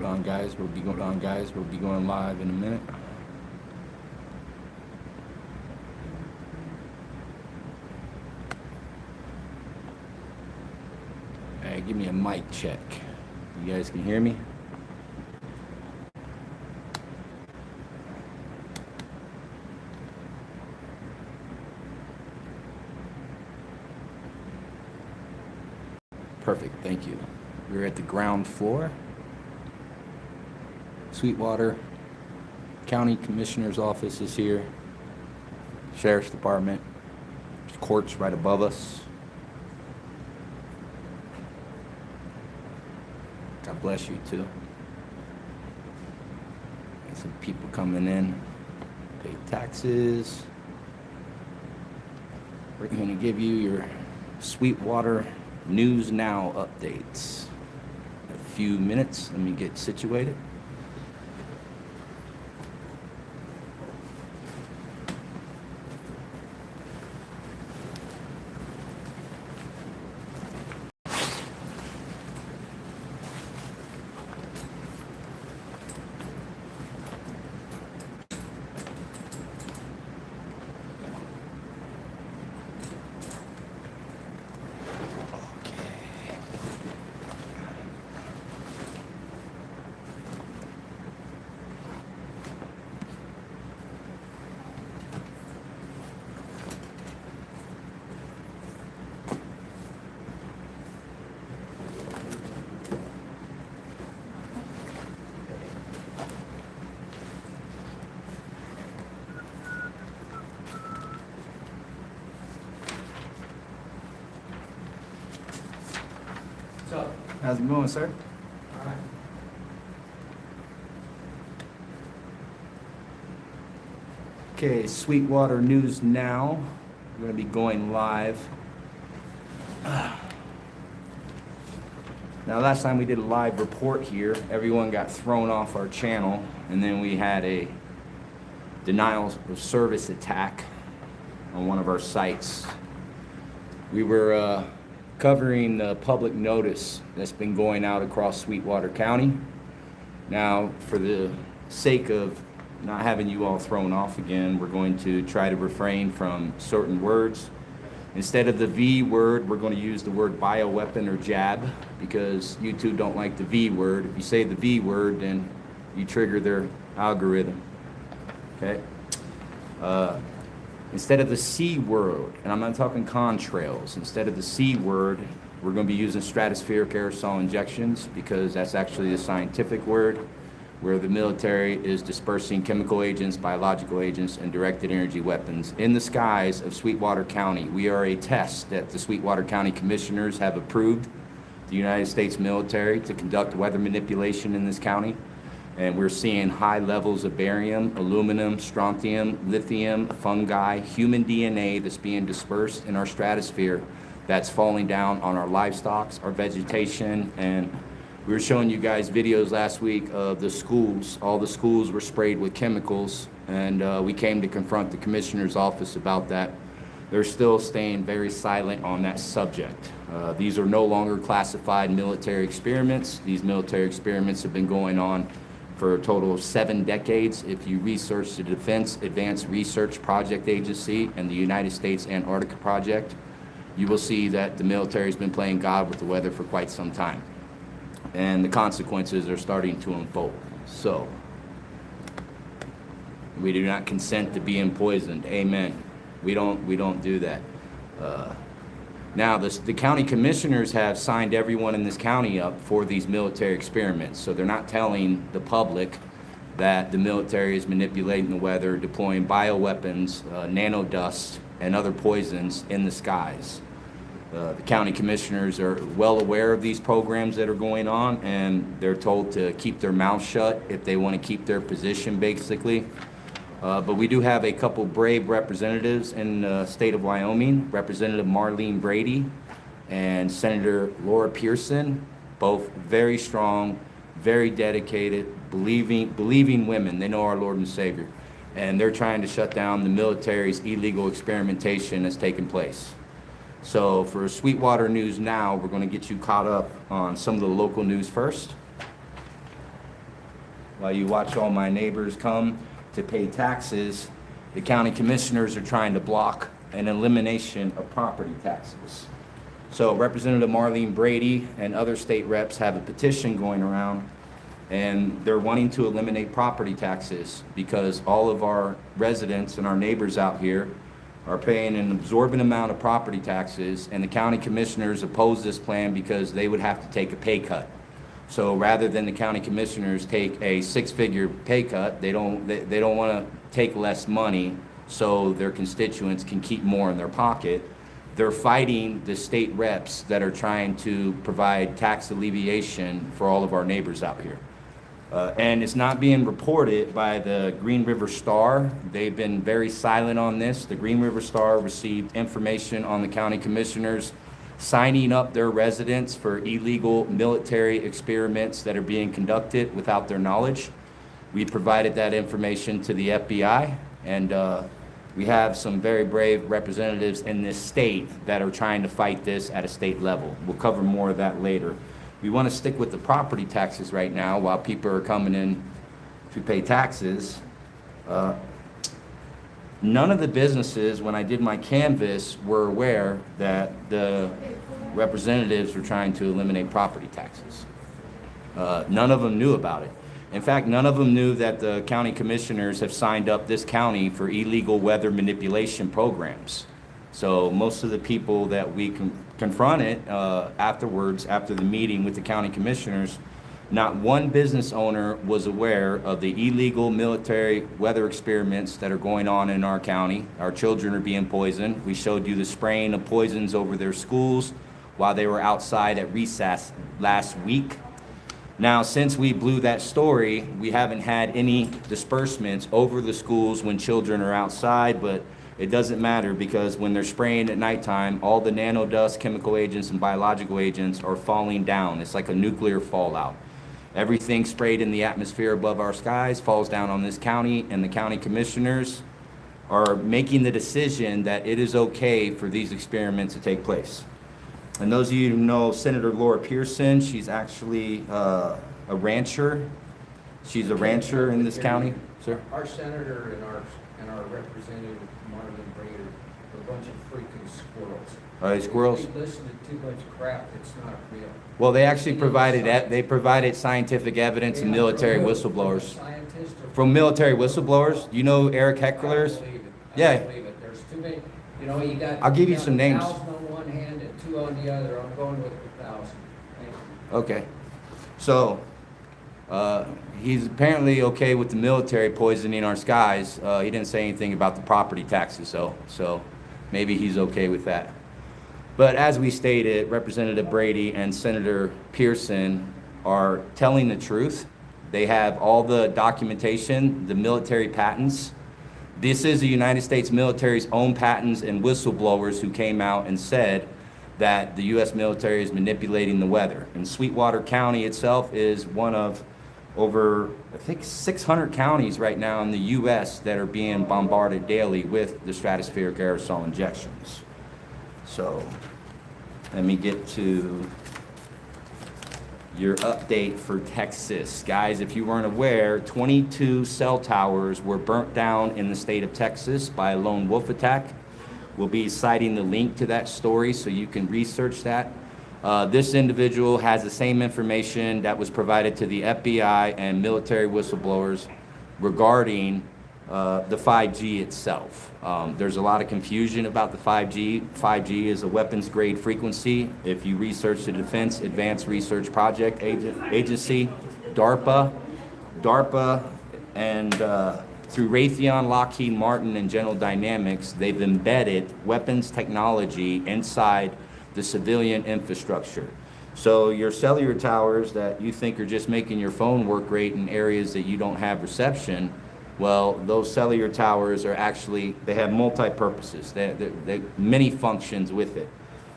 on, guys. We'll be going live in a minute. Hey, give me a mic check. You guys can hear me? Perfect, thank you. We're at the ground floor. Sweetwater County Commissioner's office is here. Sheriff's Department. There's courts right above us. God bless you too. Got some people coming in, pay taxes. We're going to give you your Sweetwater News Now updates. A few minutes, let me get situated. How's it going, sir? All right. Okay, Sweetwater News Now. We're going to be going live. Now, last time we did a live report here, everyone got thrown off our channel, and then we had a denial of service attack on one of our sites. We were covering the public notice that's been going out across Sweetwater County. Now, for the sake of not having you all thrown off again, we're going to try to refrain from certain words. Instead of the V word, we're going to use the word bioweapon or jab, because YouTube don't like the V word. If you say the V word, then you trigger their algorithm. Okay? Instead of the C word, and I'm not talking contrails, instead of the C word, we're going to be using stratospheric aerosol injections, because that's actually the scientific word, where the military is dispersing chemical agents, biological agents, and directed energy weapons in the skies of Sweetwater County. We are a test that the Sweetwater County Commissioners have approved the United States military to conduct weather manipulation in this county. And we're seeing high levels of barium, aluminum, strontium, lithium, fungi, human DNA that's being dispersed in our stratosphere, that's falling down on our livestock, our vegetation. And we were showing you guys videos last week of the schools. All the schools were sprayed with chemicals, and we came to confront the commissioner's office about that. They're still staying very silent on that subject. These are no longer classified military experiments. These military experiments have been going on for a total of 7 decades. If you research the Defense Advanced Research Project Agency and the United States Antarctica Project, you will see that the military has been playing God with the weather for quite some time. And the consequences are starting to unfold. So, we do not consent to being poisoned. Amen. We don't do that. Now, the county commissioners have signed everyone in this county up for these military experiments. So they're not telling the public that the military is manipulating the weather, deploying bioweapons, nanodust, and other poisons in the skies. The county commissioners are well aware of these programs that are going on, and they're told to keep their mouth shut if they want to keep their position, basically. But we do have a couple brave representatives in the state of Wyoming, Representative Marlene Brady and Senator Laura Pearson, both very strong, very dedicated, believing women. They know our Lord and Savior. And they're trying to shut down the military's illegal experimentation that's taking place. So for Sweetwater News Now, we're going to get you caught up on some of the local news first. while you watch all my neighbors come to pay taxes, the county commissioners are trying to block an elimination of property taxes. So Representative Marlene Brady and other state reps have a petition going around, and they're wanting to eliminate property taxes because all of our residents and our neighbors out here are paying an absorbent amount of property taxes, and the county commissioners oppose this plan because they would have to take a pay cut. So rather than the county commissioners take a six-figure pay cut, they don't want to take less money so their constituents can keep more in their pocket. They're fighting the state reps that are trying to provide tax alleviation for all of our neighbors out here. And it's not being reported by the Green River Star. They've been very silent on this. The Green River Star received information on the county commissioners signing up their residents for illegal military experiments that are being conducted without their knowledge. We provided that information to the FBI, and we have some very brave representatives in this state that are trying to fight this at a state level. We'll cover more of that later. We want to stick with the property taxes right now while people are coming in to pay taxes. None of the businesses, when I did my canvass, were aware that the representatives were trying to eliminate property taxes. None of them knew about it. In fact, none of them knew that the county commissioners have signed up this county for illegal weather manipulation programs. So most of the people that we confronted afterwards, after the meeting with the county commissioners, not one business owner was aware of the illegal military weather experiments that are going on in our county. Our children are being poisoned. We showed you the spraying of poisons over their schools while they were outside at recess last week. Now, since we blew that story, we haven't had any disbursements over the schools when children are outside, but it doesn't matter because when they're spraying at nighttime, all the nanodust, chemical agents, and biological agents are falling down. It's like a nuclear fallout. Everything sprayed in the atmosphere above our skies falls down on this county, and the county commissioners are making the decision that it is okay for these experiments to take place. And those of you who know Senator Laura Pearson, she's actually a rancher. She's a rancher in this county, sir. Our senator and our representative, Marvin Brader, are a bunch of freaking squirrels. Are they squirrels? They listen to too much crap that's not real. Well, they actually provided scientific evidence and military whistleblowers. From military whistleblowers, you know Eric Hecklers? I believe it. Yeah. I believe it. There's too many. You know, you got. I'll give you some names. 1,000 on one hand and 2 on the other. I'm going with the 1,000. Thank you. Okay. So, he's apparently okay with the military poisoning our skies. He didn't say anything about the property taxes, so maybe he's okay with that. But as we stated, Representative Brady and Senator Pearson are telling the truth. They have all the documentation, the military patents. This is the United States military's own patents and whistleblowers who came out and said that the U.S. military is manipulating the weather. And Sweetwater County itself is one of over, I think, 600 counties right now in the U.S. that are being bombarded daily with the stratospheric aerosol injections. So let me get to your update for Texas. Guys, if you weren't aware, 22 cell towers were burnt down in the state of Texas by a lone wolf attack. We'll be citing the link to that story so you can research that. This individual has the same information that was provided to the FBI and military whistleblowers regarding the 5G itself. There's a lot of confusion about the 5G. 5G is a weapons grade frequency. If you research the Defense Advanced Research Project Agency, DARPA, and through Raytheon, Lockheed Martin, and General Dynamics, they've embedded weapons technology inside the civilian infrastructure. So your cellular towers that you think are just making your phone work great in areas that you don't have reception, well, those cellular towers are actually, they have multi-purposes. They many functions with it.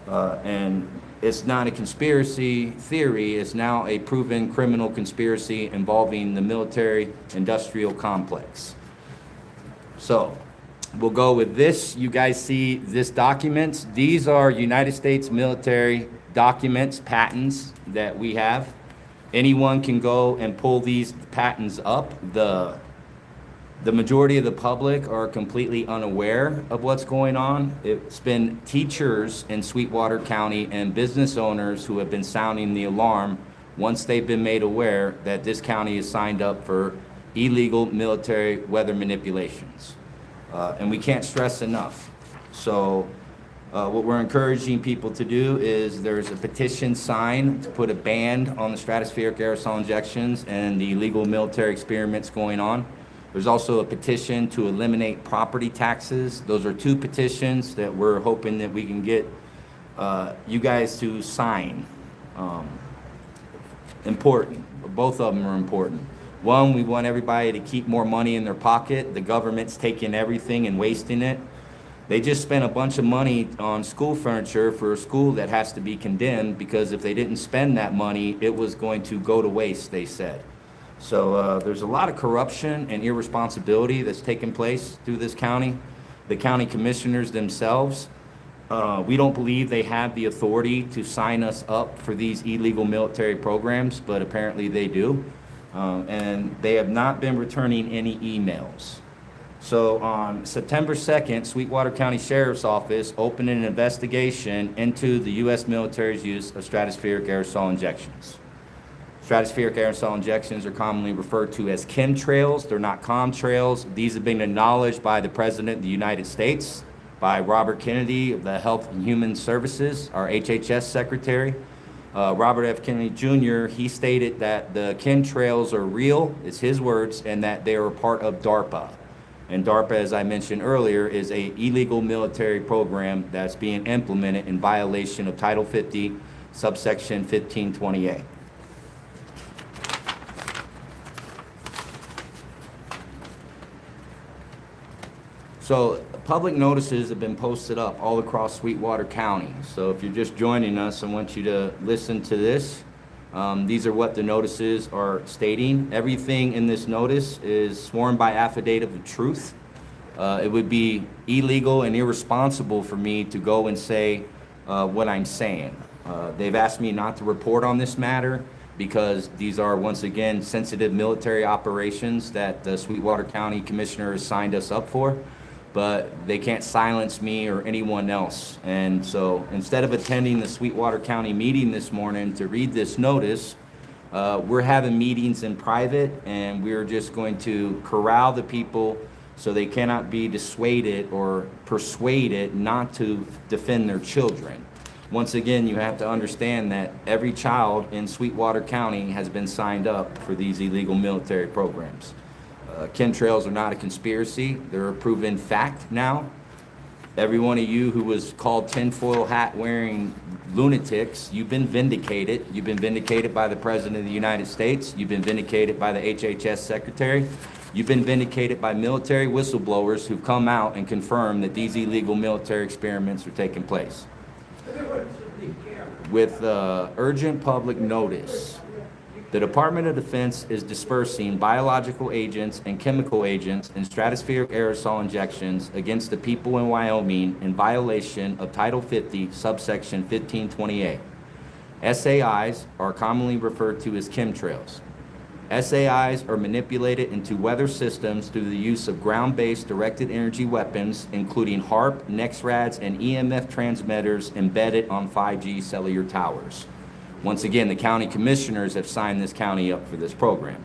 And it's not a conspiracy theory, it's now a proven criminal conspiracy involving the military-industrial complex. So, we'll go with this. You guys see this documents. These are United States military documents, patents that we have Anyone can go and pull these patents up. The majority of the public are completely unaware of what's going on. It's been teachers in Sweetwater County and business owners who have been sounding the alarm once they've been made aware that this county is signed up for illegal military weather manipulations. And we can't stress enough. So what we're encouraging people to do is there's a petition signed to put a ban on the stratospheric aerosol injections and the illegal military experiments going on. There's also a petition to eliminate property taxes. Those are two petitions that we're hoping that we can get you guys to sign. Important. Both of them are important. One, we want everybody to keep more money in their pocket. The government's taking everything and wasting it. They just spent a bunch of money on school furniture for a school that has to be condemned because if they didn't spend that money, it was going to go to waste, they said. So there's a lot of corruption and irresponsibility that's taking place through this county. The county commissioners themselves, we don't believe they have the authority to sign us up for these illegal military programs, but apparently they do. And they have not been returning any emails. So on September 2nd, Sweetwater County Sheriff's Office opened an investigation into the U.S. military's use of stratospheric aerosol injections. Stratospheric aerosol injections are commonly referred to as chemtrails. They're not contrails. These have been acknowledged by the President of the United States, by Robert Kennedy of the Health and Human Services, our HHS Secretary. Robert F. Kennedy Jr., he stated that the chemtrails are real, it's his words, and that they are a part of DARPA. And DARPA, as I mentioned earlier, is an illegal military program that's being implemented in violation of Title 50, subsection 1520A. So public notices have been posted up all across Sweetwater County. So if you're just joining us, I want you to listen to this. These are what the notices are stating. Everything in this notice is sworn by affidavit of truth. It would be illegal and irresponsible for me to go and say what I'm saying. They've asked me not to report on this matter because these are, once again, sensitive military operations that the Sweetwater County Commissioner has signed us up for. But they can't silence me or anyone else. And so instead of attending the Sweetwater County meeting this morning to read this notice, we're having meetings in private, and we're just going to corral the people so they cannot be dissuaded or persuaded not to defend their children. Once again, you have to understand that every child in Sweetwater County has been signed up for these illegal military programs. Chemtrails are not a conspiracy. They're a proven fact now. Every one of you who was called tinfoil hat wearing lunatics, you've been vindicated. You've been vindicated by the President of the United States. You've been vindicated by the HHS Secretary. You've been vindicated by military whistleblowers who've come out and confirmed that these illegal military experiments are taking place. With urgent public notice, the Department of Defense is dispersing biological agents and chemical agents in stratospheric aerosol injections against the people in Wyoming in violation of Title 50, subsection 1520A. SAIs are commonly referred to as chemtrails. SAIs are manipulated into weather systems through the use of ground-based directed energy weapons, including HARP, NEXRADs, and EMF transmitters embedded on 5G cellular towers. Once again, the county commissioners have signed this county up for this program.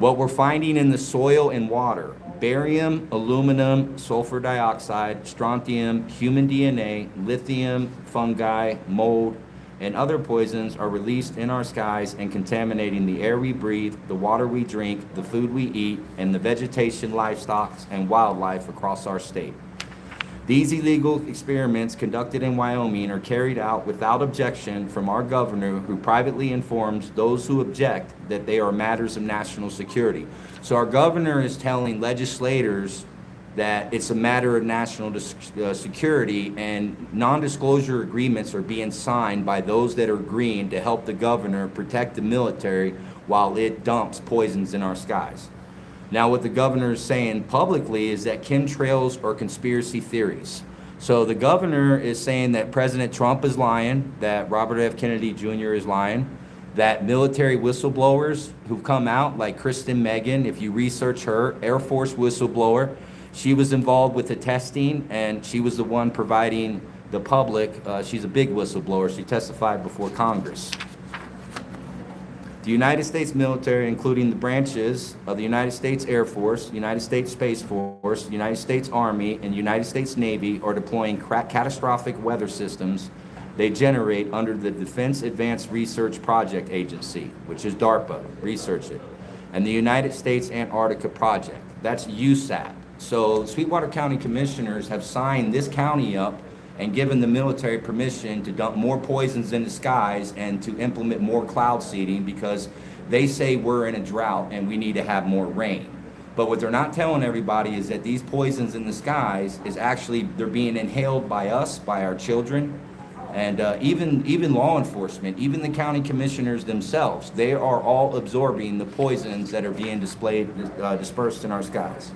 What we're finding in the soil and water, barium, aluminum, sulfur dioxide, strontium, human DNA, lithium, fungi, mold, and other poisons are released in our skies and contaminating the air we breathe, the water we drink, the food we eat, and the vegetation, livestock, and wildlife across our state. These illegal experiments conducted in Wyoming are carried out without objection from our governor, who privately informs those who object that they are matters of national security. So our governor is telling legislators that it's a matter of national security, and non-disclosure agreements are being signed by those that are agreeing to help the governor protect the military while it dumps poisons in our skies. Now, what the governor is saying publicly is that chemtrails are conspiracy theories. So the governor is saying that President Trump is lying, that Robert F. Kennedy Jr. is lying, that military whistleblowers who've come out, like Kristen Megan, if you research her, Air Force whistleblower, she was involved with the testing, and she was the one providing the public. She's a big whistleblower. She testified before Congress. The United States military, including the branches of the United States Air Force, United States Space Force, United States Army, and United States Navy, are deploying catastrophic weather systems they generate under the Defense Advanced Research Project Agency, which is DARPA, research it, and the United States Antarctica Project. That's USAP. So Sweetwater County commissioners have signed this county up and given the military permission to dump more poisons in the skies and to implement more cloud seeding, because they say we're in a drought and we need to have more rain. But what they're not telling everybody is that these poisons in the skies is actually, they're being inhaled by us, by our children, and even law enforcement, even the county commissioners themselves. They are all absorbing the poisons that are being dispersed in our skies.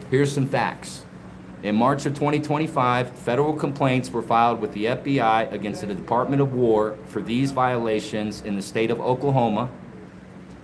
Here's some facts. In March of 2025, federal complaints were filed with the FBI against the Department of War for these violations in the state of Oklahoma.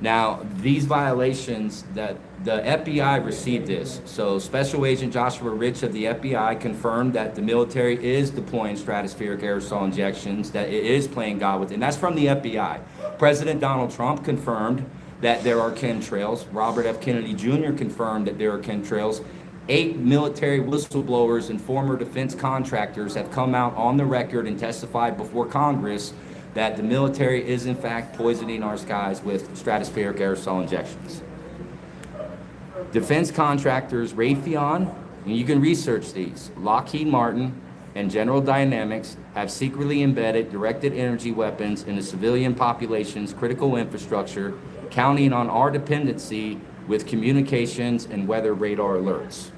Now, these violations, that the FBI received this. So Special Agent Joshua Rich of the FBI confirmed that the military is deploying stratospheric aerosol injections, that it is playing God with it, and that's from the FBI. President Donald Trump confirmed that there are chemtrails. Robert F. Kennedy Jr. confirmed that there are chemtrails. 8 military whistleblowers and former defense contractors have come out on the record and testified before Congress that the military is in fact poisoning our skies with stratospheric aerosol injections. Defense contractors Raytheon, and you can research these, Lockheed Martin and General Dynamics have secretly embedded directed energy weapons in the civilian population's critical infrastructure, counting on our dependency with communications and weather radar alerts.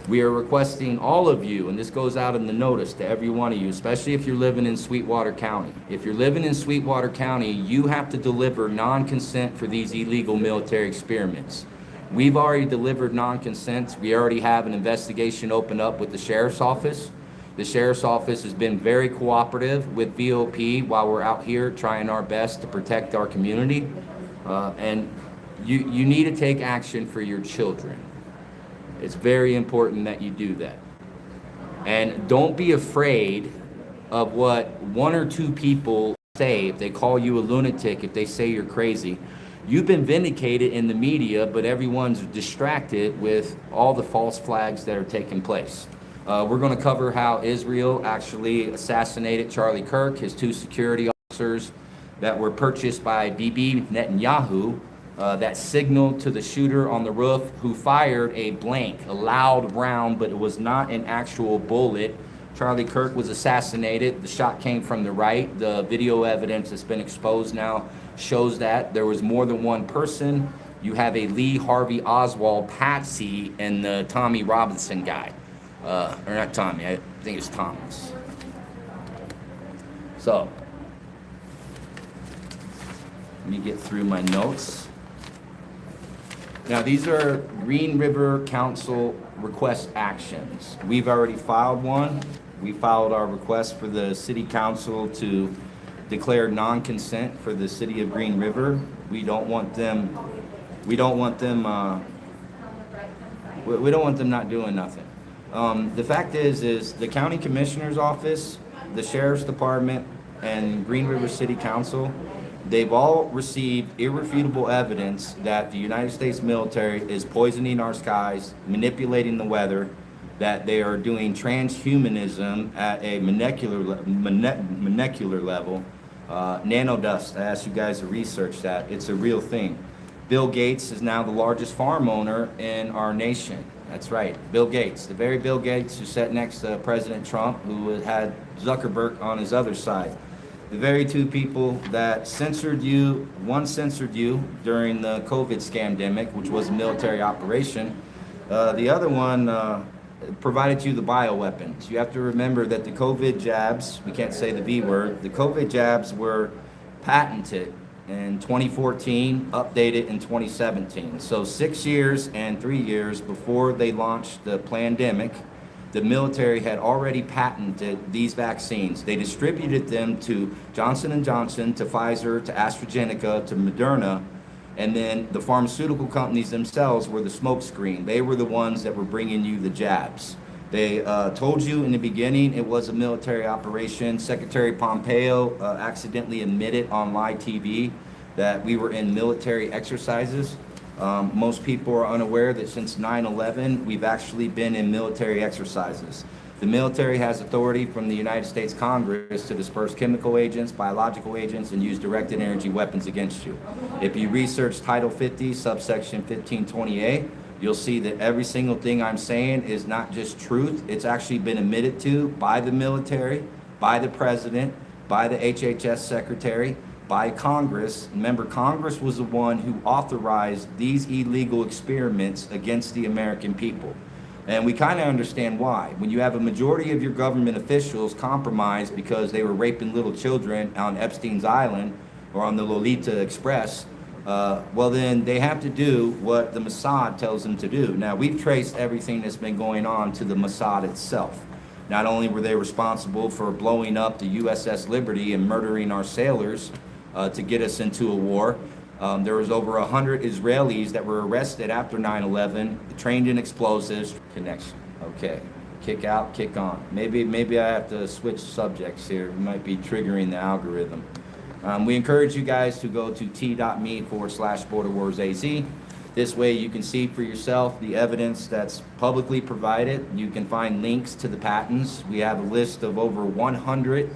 We are requesting all of you, and this goes out in the notice to every one of you, especially if you're living in Sweetwater County. If you're living in Sweetwater County, you have to deliver non-consent for these illegal military experiments. We've already delivered non-consent. We already have an investigation open up with the Sheriff's Office. The Sheriff's Office has been very cooperative with VOP while we're out here trying our best to protect our community. And you need to take action for your children. It's very important that you do that. And don't be afraid of what 1 or 2 people say. If they call you a lunatic, if they say you're crazy, you've been vindicated in the media, but everyone's distracted with all the false flags that are taking place. We're going to cover how Israel actually assassinated Charlie Kirk, his 2 security officers that were purchased by Bibi Netanyahu, that signaled to the shooter on the roof, who fired a blank, a loud round, but it was not an actual bullet. Charlie Kirk was assassinated. The shot came from the right. The video evidence that's been exposed now shows that there was more than one person. You have a Lee Harvey Oswald patsy and the Tommy Robinson guy. Or not Tommy, I think it's Thomas. So, let me get through my notes. Now, these are Green River Council request actions. We've already filed one. We filed our request for the city council to declare non-consent for the city of Green River. We don't want them not doing nothing. The fact is the county commissioner's office, the sheriff's department, and Green River City Council, they've all received irrefutable evidence that the United States military is poisoning our skies, manipulating the weather, that they are doing transhumanism at a molecular level. Nanodust, I asked you guys to research that. It's a real thing. Bill Gates is now the largest farm owner in our nation. That's right, Bill Gates, the very Bill Gates who sat next to President Trump, who had Zuckerberg on his other side. The very 2 people that censored you, one censored you during the COVID scamdemic, which was a military operation. The other one provided you the bioweapons. You have to remember that the COVID jabs, we can't say the B word, the COVID jabs were patented in 2014, updated in 2017. So 6 years and 3 years before they launched the pandemic, the military had already patented these vaccines. They distributed them to Johnson & Johnson, to Pfizer, to AstraZeneca, to Moderna, and then the pharmaceutical companies themselves were the smokescreen. They were the ones that were bringing you the jabs. They told you in the beginning it was a military operation. Secretary Pompeo accidentally admitted on live TV that we were in military exercises. Most people are unaware that since 9/11, we've actually been in military exercises. The military has authority from the United States Congress to disperse chemical agents, biological agents, and use directed energy weapons against you. If you research Title 50, subsection 1520A, you'll see that every single thing I'm saying is not just truth. It's actually been admitted to by the military, by the president, by the HHS secretary, by Congress. Remember, Congress was the one who authorized these illegal experiments against the American people. And we kind of understand why. When you have a majority of your government officials compromised because they were raping little children on Epstein's Island or on the Lolita Express, well then they have to do what the Mossad tells them to do. Now, we've traced everything that's been going on to the Mossad itself. Not only were they responsible for blowing up the USS Liberty and murdering our sailors to get us into a war, there was over 100 Israelis that were arrested after 9/11, trained in explosives. Connection. Okay. Kick out, kick on. Maybe I have to switch subjects here. It might be triggering the algorithm. We encourage you guys to go to t.me/BorderWarsAZ. This way you can see for yourself the evidence that's publicly provided. You can find links to the patents. We have a list of over 100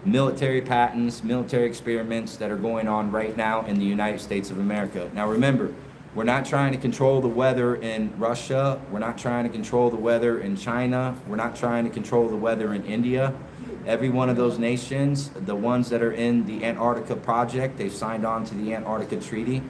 military patents, military experiments that are going on right now in the United States of America. Now remember, we're not trying to control the weather in Russia. We're not trying to control the weather in China. We're not trying to control the weather in India. Every one of those nations, the ones that are in the Antarctica project, they've signed on to the Antarctica Treaty.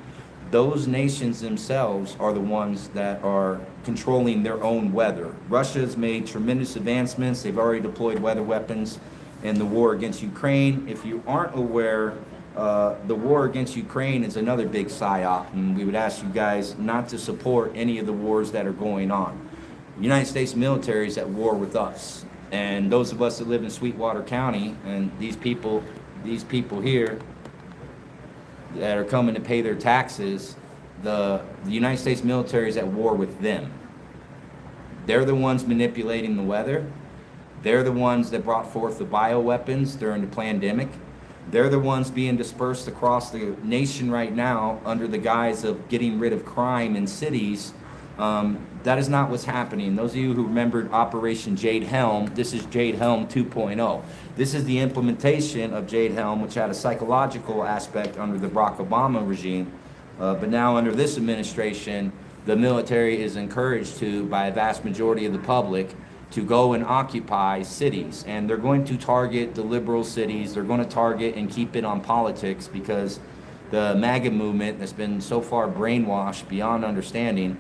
Those nations themselves are the ones that are controlling their own weather. Russia's made tremendous advancements. They've already deployed weather weapons in the war against Ukraine. If you aren't aware, the war against Ukraine is another big psyop, and we would ask you guys not to support any of the wars that are going on. The United States military is at war with us, and those of us that live in Sweetwater County, and these people here that are coming to pay their taxes, the United States military is at war with them. They're the ones manipulating the weather. They're the ones that brought forth the bioweapons during the pandemic. They're the ones being dispersed across the nation right now under the guise of getting rid of crime in cities. That is not what's happening. Those of you who remembered Operation Jade Helm, this is Jade Helm 2.0. This is the implementation of Jade Helm, which had a psychological aspect under the Barack Obama regime. But now under this administration, the military is encouraged to, by a vast majority of the public, to go and occupy cities. And they're going to target the liberal cities. They're going to target and keep it on politics, because the MAGA movement that's been so far brainwashed beyond understanding,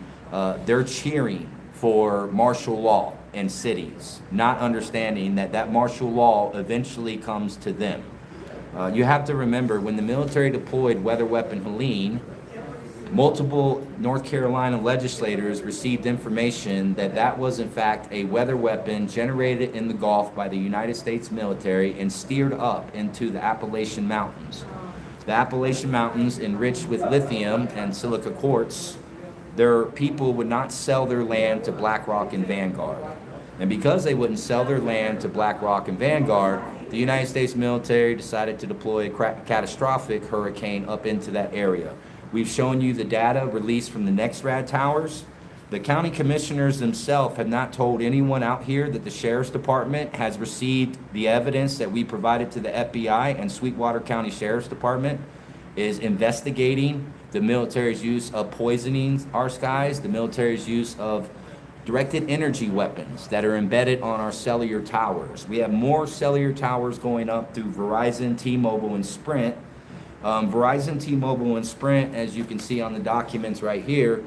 they're cheering for martial law in cities, not understanding that that martial law eventually comes to them. You have to remember, when the military deployed weather weapon Helene, multiple North Carolina legislators received information that that was in fact a weather weapon generated in the Gulf by the United States military and steered up into the Appalachian Mountains. The Appalachian Mountains, enriched with lithium and silica quartz, their people would not sell their land to BlackRock and Vanguard. And because they wouldn't sell their land to BlackRock and Vanguard, the United States military decided to deploy a catastrophic hurricane up into that area. We've shown you the data released from the NextRad towers. The county commissioners themselves have not told anyone out here that the sheriff's department has received the evidence that we provided to the FBI, and Sweetwater County Sheriff's Department is investigating the military's use of poisoning our skies, the military's use of directed energy weapons that are embedded on our cellular towers. We have more cellular towers going up through Verizon, T-Mobile, and Sprint. Verizon, T-Mobile, and Sprint, as you can see on the documents right here,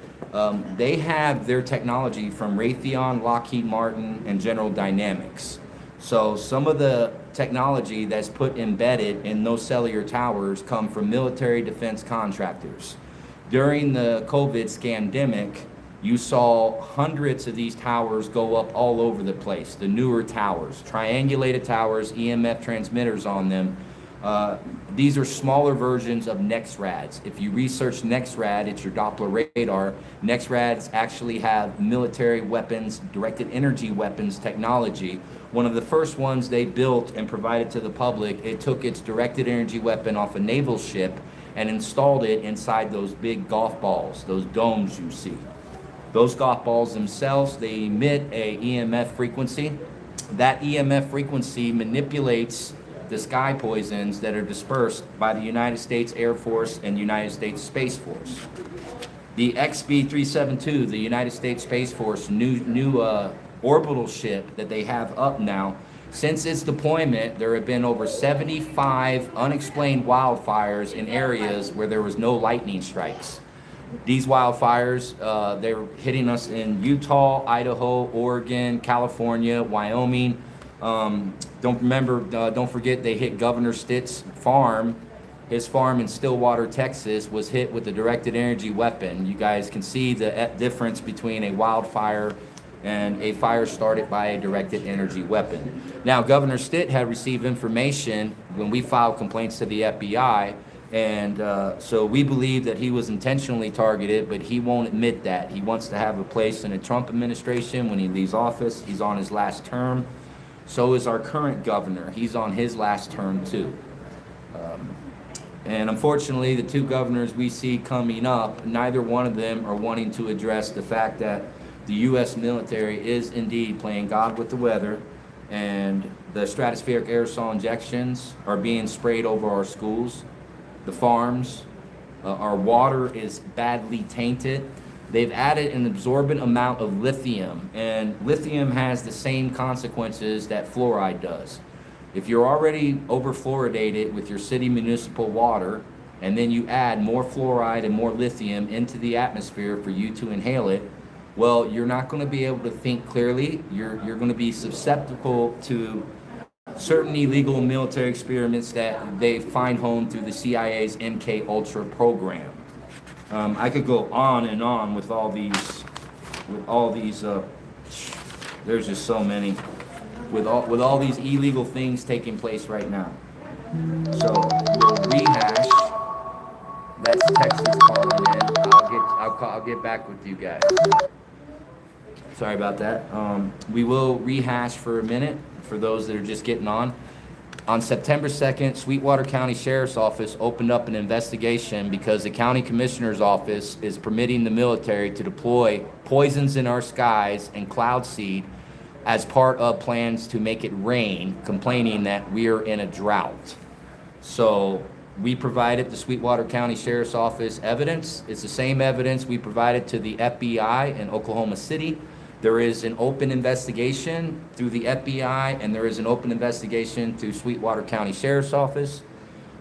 they have their technology from Raytheon, Lockheed Martin, and General Dynamics. So some of the technology that's put embedded in those cellular towers come from military defense contractors. During the COVID scandemic, you saw hundreds of these towers go up all over the place, the newer towers, triangulated towers, EMF transmitters on them. These are smaller versions of NEXRADs. If you research NEXRAD, it's your Doppler radar. NEXRADs actually have military weapons, directed energy weapons technology. One of the first ones they built and provided to the public, it took its directed energy weapon off a naval ship and installed it inside those big golf balls, those domes you see. Those golf balls themselves, they emit a EMF frequency. That EMF frequency manipulates the sky poisons that are dispersed by the United States Air Force and United States Space Force. The XB-372, the United States Space Force new orbital ship that they have up now, since its deployment, there have been over 75 unexplained wildfires in areas where there was no lightning strikes. These wildfires, they're hitting us in Utah, Idaho, Oregon, California, Wyoming. Don't forget they hit Governor Stitt's farm. His farm in Stillwater, Texas was hit with a directed energy weapon. You guys can see the difference between a wildfire and a fire started by a directed energy weapon. Now, Governor Stitt had received information when we filed complaints to the FBI, and so we believe that he was intentionally targeted, but he won't admit that. He wants to have a place in the Trump administration when he leaves office. He's on his last term. So is our current governor. He's on his last term too. And unfortunately, the two governors we see coming up, neither one of them are wanting to address the fact that the U.S. military is indeed playing God with the weather, and the stratospheric aerosol injections are being sprayed over our schools, the farms. Our water is badly tainted. They've added an absorbent amount of lithium, and lithium has the same consequences that fluoride does. If you're already over-fluoridated with your city municipal water, and then you add more fluoride and more lithium into the atmosphere for you to inhale it, well, you're not going to be able to think clearly. You're going to be susceptible to certain illegal military experiments that they find home through the CIA's MK Ultra program. I could go on and on with all these, there's just so many, with all these illegal things taking place right now. So we'll rehash. That's Texas calling in. I'll get back with you guys. Sorry about that. We will rehash for a minute for those that are just getting on. On September 2nd, Sweetwater County Sheriff's Office opened up an investigation because the County Commissioner's Office is permitting the military to deploy poisons in our skies and cloud seed as part of plans to make it rain, complaining that we're in a drought. So we provided the Sweetwater County Sheriff's Office evidence. It's the same evidence we provided to the FBI in Oklahoma City. There is an open investigation through the FBI, and there is an open investigation through Sweetwater County Sheriff's Office.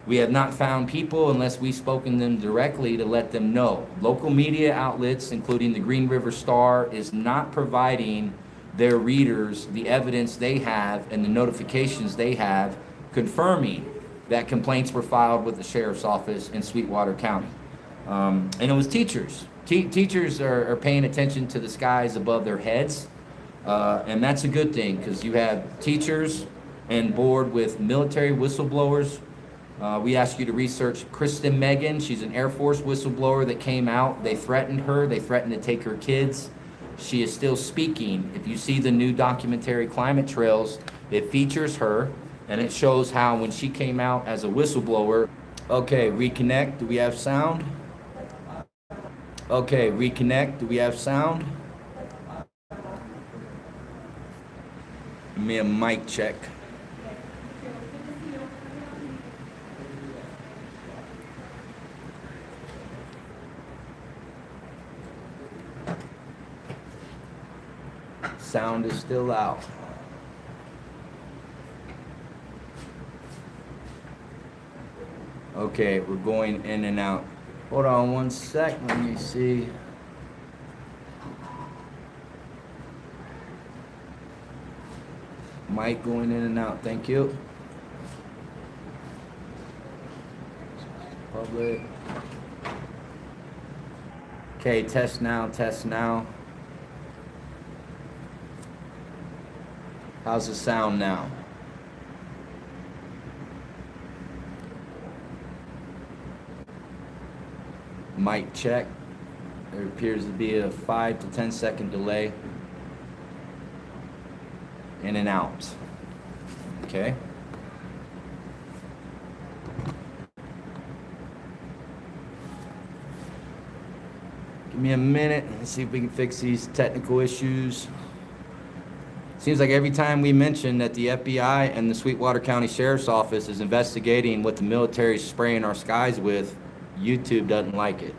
We have not found people unless we've spoken to them directly to let them know. Local media outlets, including the Green River Star, is not providing their readers the evidence they have and the notifications they have confirming that complaints were filed with the Sheriff's Office in Sweetwater County. And it was teachers. Teachers are paying attention to the skies above their heads, and that's a good thing because you have teachers and board with military whistleblowers. We ask you to research Kristen Megan. She's an Air Force whistleblower that came out. They threatened her. They threatened to take her kids. She is still speaking. If you see the new documentary Climate Trails, it features her, and it shows how when she came out as a whistleblower. Okay, reconnect. Do we have sound? Okay, reconnect. Do we have sound? Give me a mic check. Sound is still out. Okay, we're going in and out. Hold on one sec, let me see. Mic going in and out, thank you. Public. Okay, test now, test now. How's the sound now? Mic check. There appears to be a 5 to 10 second delay. In and out. Okay. Give me a minute. Let's see if we can fix these technical issues. Seems like every time we mention that the FBI and the Sweetwater County Sheriff's Office is investigating what the military is spraying our skies with, YouTube doesn't like it.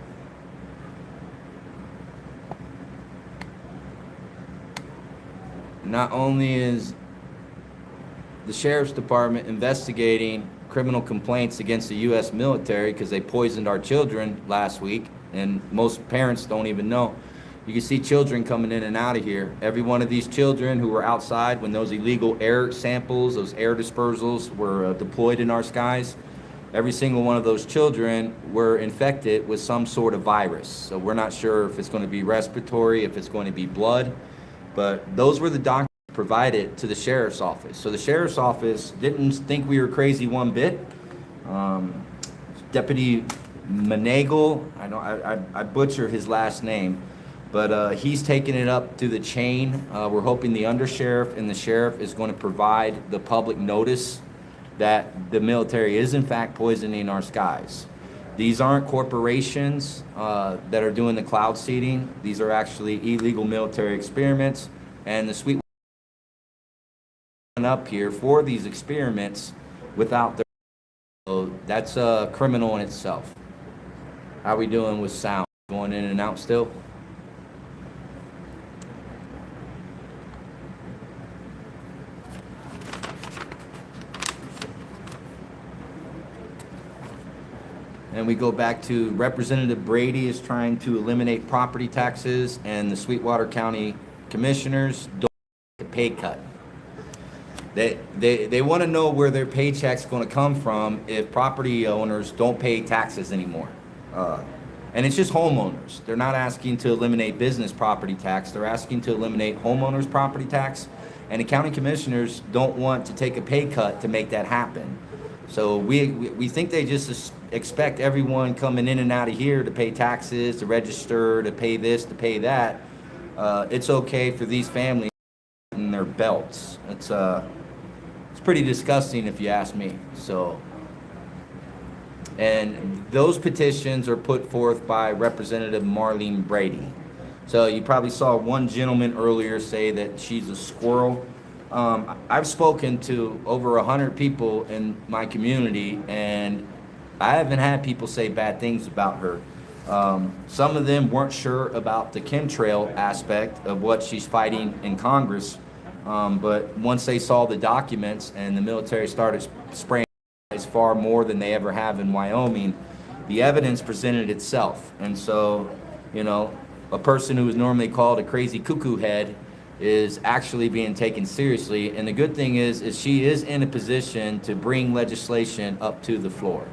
Not only is the Sheriff's Department investigating criminal complaints against the U.S. military because they poisoned our children last week, and most parents don't even know. You can see children coming in and out of here. Every one of these children who were outside when those illegal air samples, those air dispersals were deployed in our skies, every single one of those children were infected with some sort of virus. So we're not sure if it's going to be respiratory, if it's going to be blood, but those were the documents provided to the Sheriff's Office. So the Sheriff's Office didn't think we were crazy one bit. Deputy Menegal, I butcher his last name, but he's taking it up to the chain. We're hoping the undersheriff and the sheriff is going to provide the public notice that the military is in fact poisoning our skies. These aren't corporations that are doing the cloud seeding. These are actually illegal military experiments, and the Sweetwater up here for these experiments without their, so that's criminal in itself. How we doing with sound? Going in and out still? And we go back to Representative Brady is trying to eliminate property taxes, and the Sweetwater County commissioners don't take a pay cut. They want to know where their paycheck's going to come from if property owners don't pay taxes anymore. And it's just homeowners. They're not asking to eliminate business property tax. They're asking to eliminate homeowners property tax. And the county commissioners don't want to take a pay cut to make that happen. So we think they just expect everyone coming in and out of here to pay taxes, to register, to pay this, to pay that. It's okay for these families in their belts. It's pretty disgusting if you ask me. So, and those petitions are put forth by Representative Marlene Brady. So you probably saw one gentleman earlier say that she's a squirrel. I've spoken to over 100 people in my community, and I haven't had people say bad things about her. Some of them weren't sure about the chemtrail aspect of what she's fighting in Congress. But once they saw the documents and the military started spraying far more than they ever have in Wyoming, the evidence presented itself. And so, you know, a person who is normally called a crazy cuckoo head is actually being taken seriously. And the good thing is she is in a position to bring legislation up to the floor.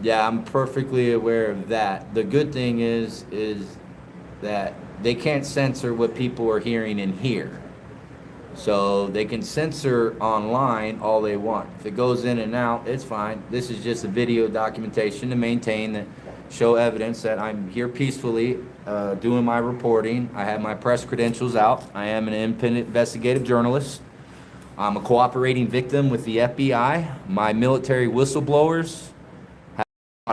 Yeah, I'm perfectly aware of that. The good thing is that they can't censor what people are hearing in here. So they can censor online all they want. If it goes in and out, it's fine. This is just a video documentation to maintain that, show evidence that I'm here peacefully doing my reporting. I have my press credentials out. I am an independent investigative journalist. I'm a cooperating victim with the FBI. My military whistleblowers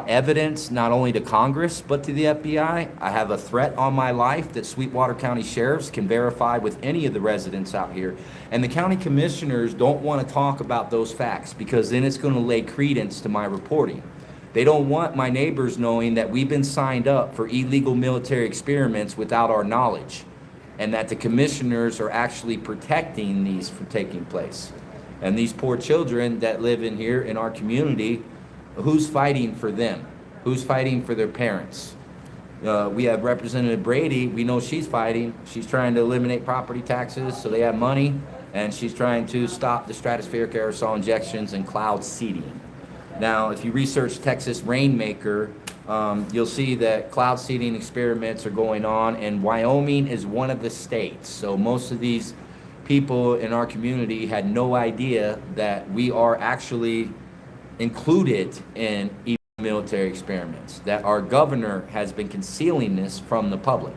evidence not only to Congress but to the FBI. I have a threat on my life that Sweetwater County sheriffs can verify with any of the residents out here. And the county commissioners don't want to talk about those facts because then it's going to lay credence to my reporting. They don't want my neighbors knowing that we've been signed up for illegal military experiments without our knowledge, and that the commissioners are actually protecting these from taking place. And these poor children that live in here in our community, who's fighting for them? Who's fighting for their parents? We have Representative Brady. We know she's fighting. She's trying to eliminate property taxes so they have money, and she's trying to stop the stratospheric aerosol injections and cloud seeding. Now, if you research Texas Rainmaker, you'll see that cloud seeding experiments are going on, and Wyoming is one of the states. So most of these people in our community had no idea that we are actually included in military experiments, that our governor has been concealing this from the public,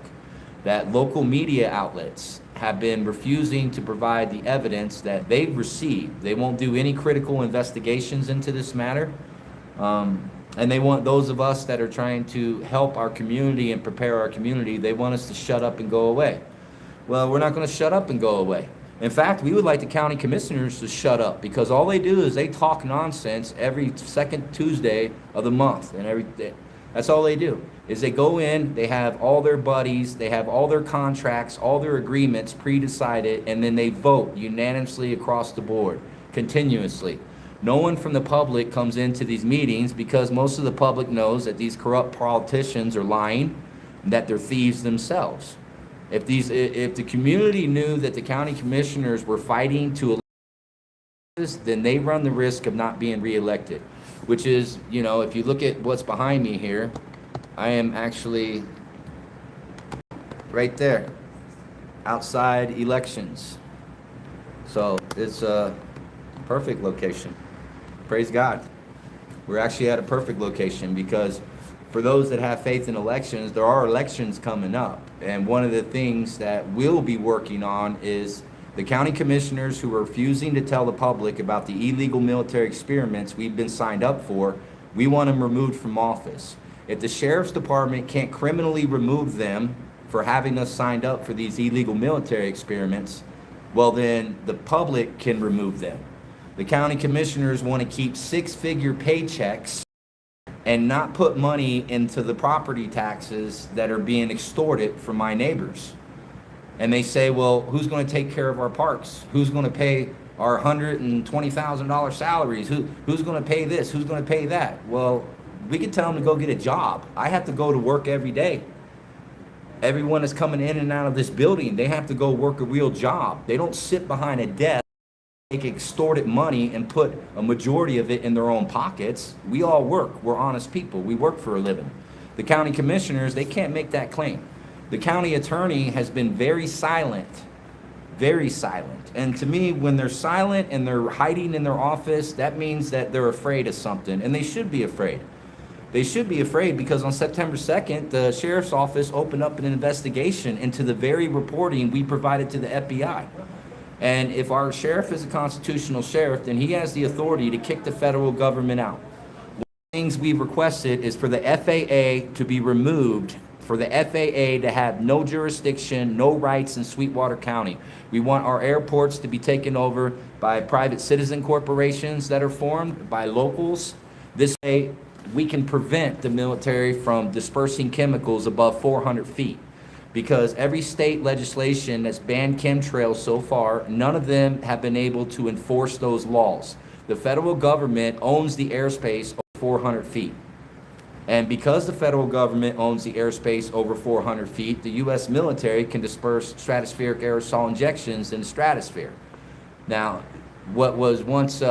that local media outlets have been refusing to provide the evidence that they've received. They won't do any critical investigations into this matter. And they want those of us that are trying to help our community and prepare our community, they want us to shut up and go away. Well, we're not going to shut up and go away. In fact, we would like the county commissioners to shut up, because all they do is they talk nonsense every second Tuesday of the month, and every day. That's all they do, is they go in, they have all their buddies, they have all their contracts, all their agreements pre-decided, and then they vote unanimously across the board, continuously. No one from the public comes into these meetings, because most of the public knows that these corrupt politicians are lying, and that they're thieves themselves. If the community knew that the county commissioners were fighting to elect this, then they run the risk of not being reelected, which is, you know, if you look at what's behind me here, I am actually right there, outside elections. So it's a perfect location. Praise God. We're actually at a perfect location, because for those that have faith in elections, there are elections coming up. And one of the things that we'll be working on is the county commissioners who are refusing to tell the public about the illegal military experiments we've been signed up for. We want them removed from office. If the sheriff's department can't criminally remove them for having us signed up for these illegal military experiments, well, then the public can remove them. The county commissioners want to keep six-figure paychecks and not put money into the property taxes that are being extorted from my neighbors. And they say, well, who's going to take care of our parks? Who's going to pay our $120,000 salaries? Who's going to pay this? Who's going to pay that? Well, we can tell them to go get a job. I have to go to work every day. Everyone that's coming in and out of this building, they have to go work a real job. They don't sit behind a desk, take extorted money and put a majority of it in their own pockets. We all work. We're honest people. We work for a living. The county commissioners, they can't make that claim. The county attorney has been very silent. Very silent. And to me, when they're silent and they're hiding in their office, that means that they're afraid of something, and they should be afraid. They should be afraid, because on September 2nd, the sheriff's office opened up an investigation into the very reporting we provided to the FBI. And if our sheriff is a constitutional sheriff, then he has the authority to kick the federal government out. One of the things we've requested is for the FAA to be removed, for the FAA to have no jurisdiction, no rights in Sweetwater County. We want our airports to be taken over by private citizen corporations that are formed, by locals. This way, we can prevent the military from dispersing chemicals above 400 feet. Because every state legislation that's banned chemtrails so far, none of them have been able to enforce those laws. The federal government owns the airspace over 400 feet. And because the federal government owns the airspace over 400 feet, the U.S. military can disperse stratospheric aerosol injections in the stratosphere. Now, what was once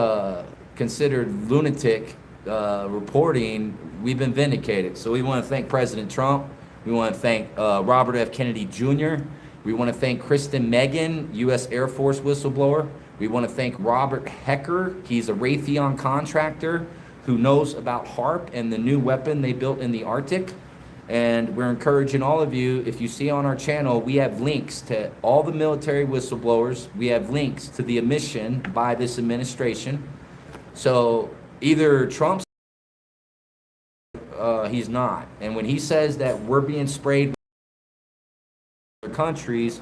considered lunatic reporting, we've been vindicated. So we want to thank President Trump. We want to thank Robert F. Kennedy Jr. We want to thank Kristen Megan, U.S. Air Force whistleblower. We want to thank Robert Hecker. He's a Raytheon contractor who knows about HARP and the new weapon they built in the Arctic. And we're encouraging all of you, if you see on our channel, we have links to all the military whistleblowers. We have links to the omission by this administration. So either Trump's he's not. And when he says that we're being sprayed by other countries,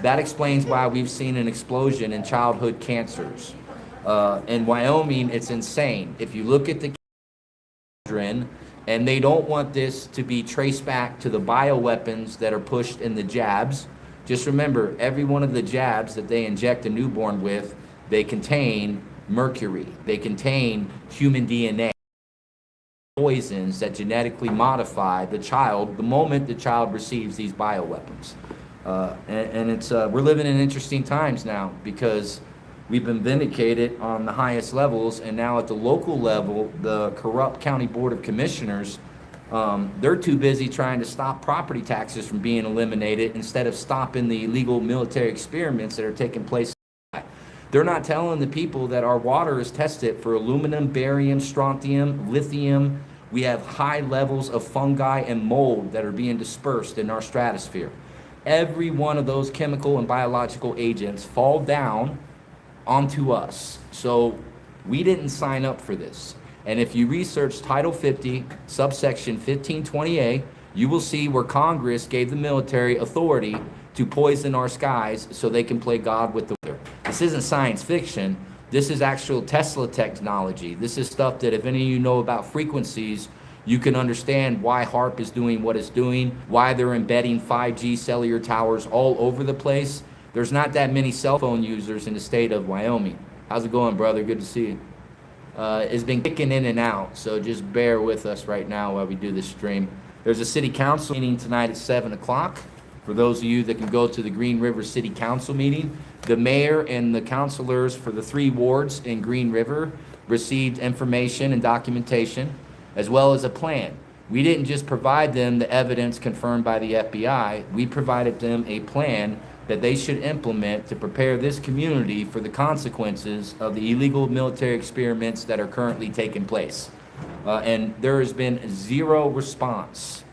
that explains why we've seen an explosion in childhood cancers. In Wyoming, it's insane. If you look at the children, and they don't want this to be traced back to the bioweapons that are pushed in the jabs. Just remember, every one of the jabs that they inject a newborn with, they contain mercury. They contain human DNA. Poisons that genetically modify the child the moment the child receives these bioweapons. And it's we're living in interesting times now, because we've been vindicated on the highest levels, and now at the local level, the corrupt county board of commissioners They're too busy trying to stop property taxes from being eliminated instead of stopping the illegal military experiments that are taking place. They're not telling the people that our water is tested for aluminum, barium, strontium, lithium. We have high levels of fungi and mold that are being dispersed in our stratosphere. Every one of those chemical and biological agents fall down onto us. So we didn't sign up for this. And if you research Title 50, subsection 1520A, you will see where Congress gave the military authority to poison our skies so they can play God with the weather. This isn't science fiction. This is actual Tesla technology. This is stuff that if any of you know about frequencies, you can understand why HARP is doing what it's doing, why they're embedding 5G cellular towers all over the place. There's not that many cell phone users in the state of Wyoming. How's it going, brother? Good to see you. It's been kicking in and out, so just bear with us right now while we do this stream. There's a city council meeting tonight at 7 o'clock. For those of you that can go to the Green River City Council meeting, the mayor and the councilors for the 3 wards in Green River received information and documentation, as well as a plan. We didn't just provide them the evidence confirmed by the FBI, we provided them a plan that they should implement to prepare this community for the consequences of the illegal military experiments that are currently taking place. And there has been 0 response.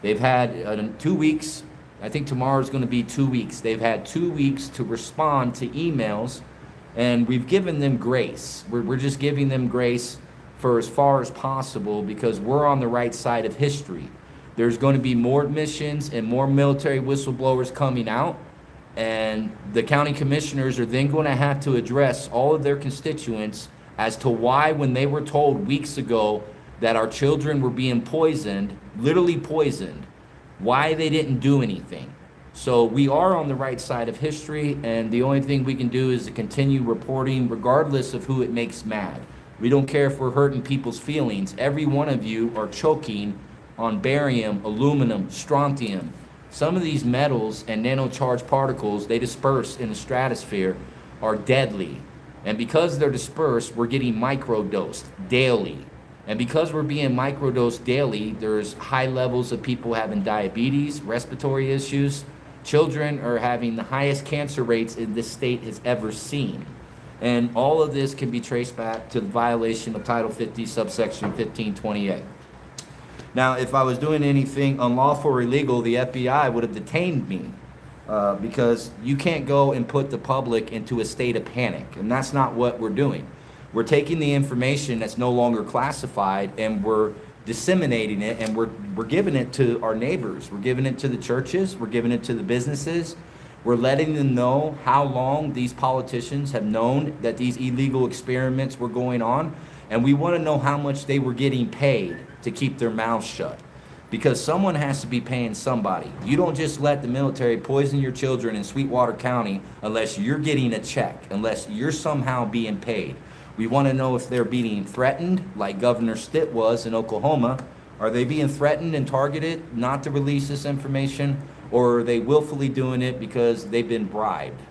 They've had 2 weeks. I think tomorrow is going to be 2 weeks. They've had 2 weeks to respond to emails, and we've given them grace. We're just giving them grace for as far as possible because we're on the right side of history. There's going to be more admissions and more military whistleblowers coming out, and the county commissioners are then going to have to address all of their constituents as to why, when they were told weeks ago that our children were being poisoned, literally poisoned, why they didn't do anything. So we are on the right side of history, and the only thing we can do is to continue reporting regardless of who it makes mad. We don't care if we're hurting people's feelings. Every one of you are choking on barium, aluminum, strontium. Some of these metals and nanocharged particles they disperse in the stratosphere are deadly. And because they're dispersed, we're getting microdosed daily. And because we're being microdosed daily, there's high levels of people having diabetes, respiratory issues. Children are having the highest cancer rates in this state has ever seen. And all of this can be traced back to the violation of Title 50, subsection 1528. Now, if I was doing anything unlawful or illegal, the FBI would have detained me because you can't go and put the public into a state of panic. And that's not what we're doing. We're taking the information that's no longer classified and we're disseminating it, and we're giving it to our neighbors. We're giving it to the churches. We're giving it to the businesses. We're letting them know how long these politicians have known that these illegal experiments were going on. And we want to know how much they were getting paid to keep their mouths shut. Because someone has to be paying somebody. You don't just let the military poison your children in Sweetwater County unless you're getting a check, unless you're somehow being paid. We want to know if they're being threatened, like Governor Stitt was in Oklahoma. Are they being threatened and targeted not to release this information? Or are they willfully doing it because they've been bribed?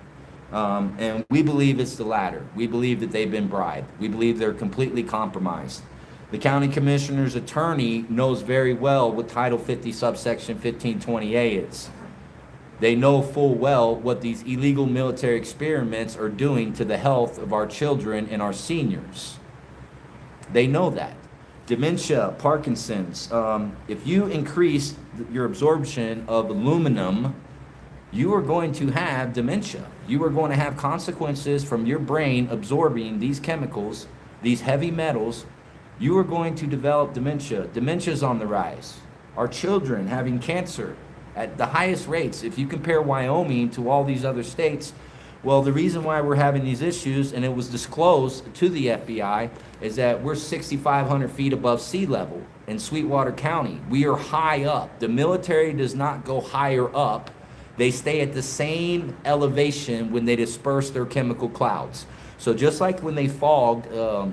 And we believe it's the latter. We believe that they've been bribed. We believe they're completely compromised. The county commissioner's attorney knows very well what Title 50, subsection 1520A is. They know full well what these illegal military experiments are doing to the health of our children and our seniors. They know that. Dementia, Parkinson's, if you increase your absorption of aluminum, you are going to have dementia. You are going to have consequences from your brain absorbing these chemicals, these heavy metals. You are going to develop dementia. Dementia is on the rise. Our children having cancer at the highest rates. If you compare Wyoming to all these other states, well, the reason why we're having these issues, and it was disclosed to the FBI, is that we're 6,500 feet above sea level in Sweetwater County. We are high up. The military does not go higher up. They stay at the same elevation when they disperse their chemical clouds. So just like when they fogged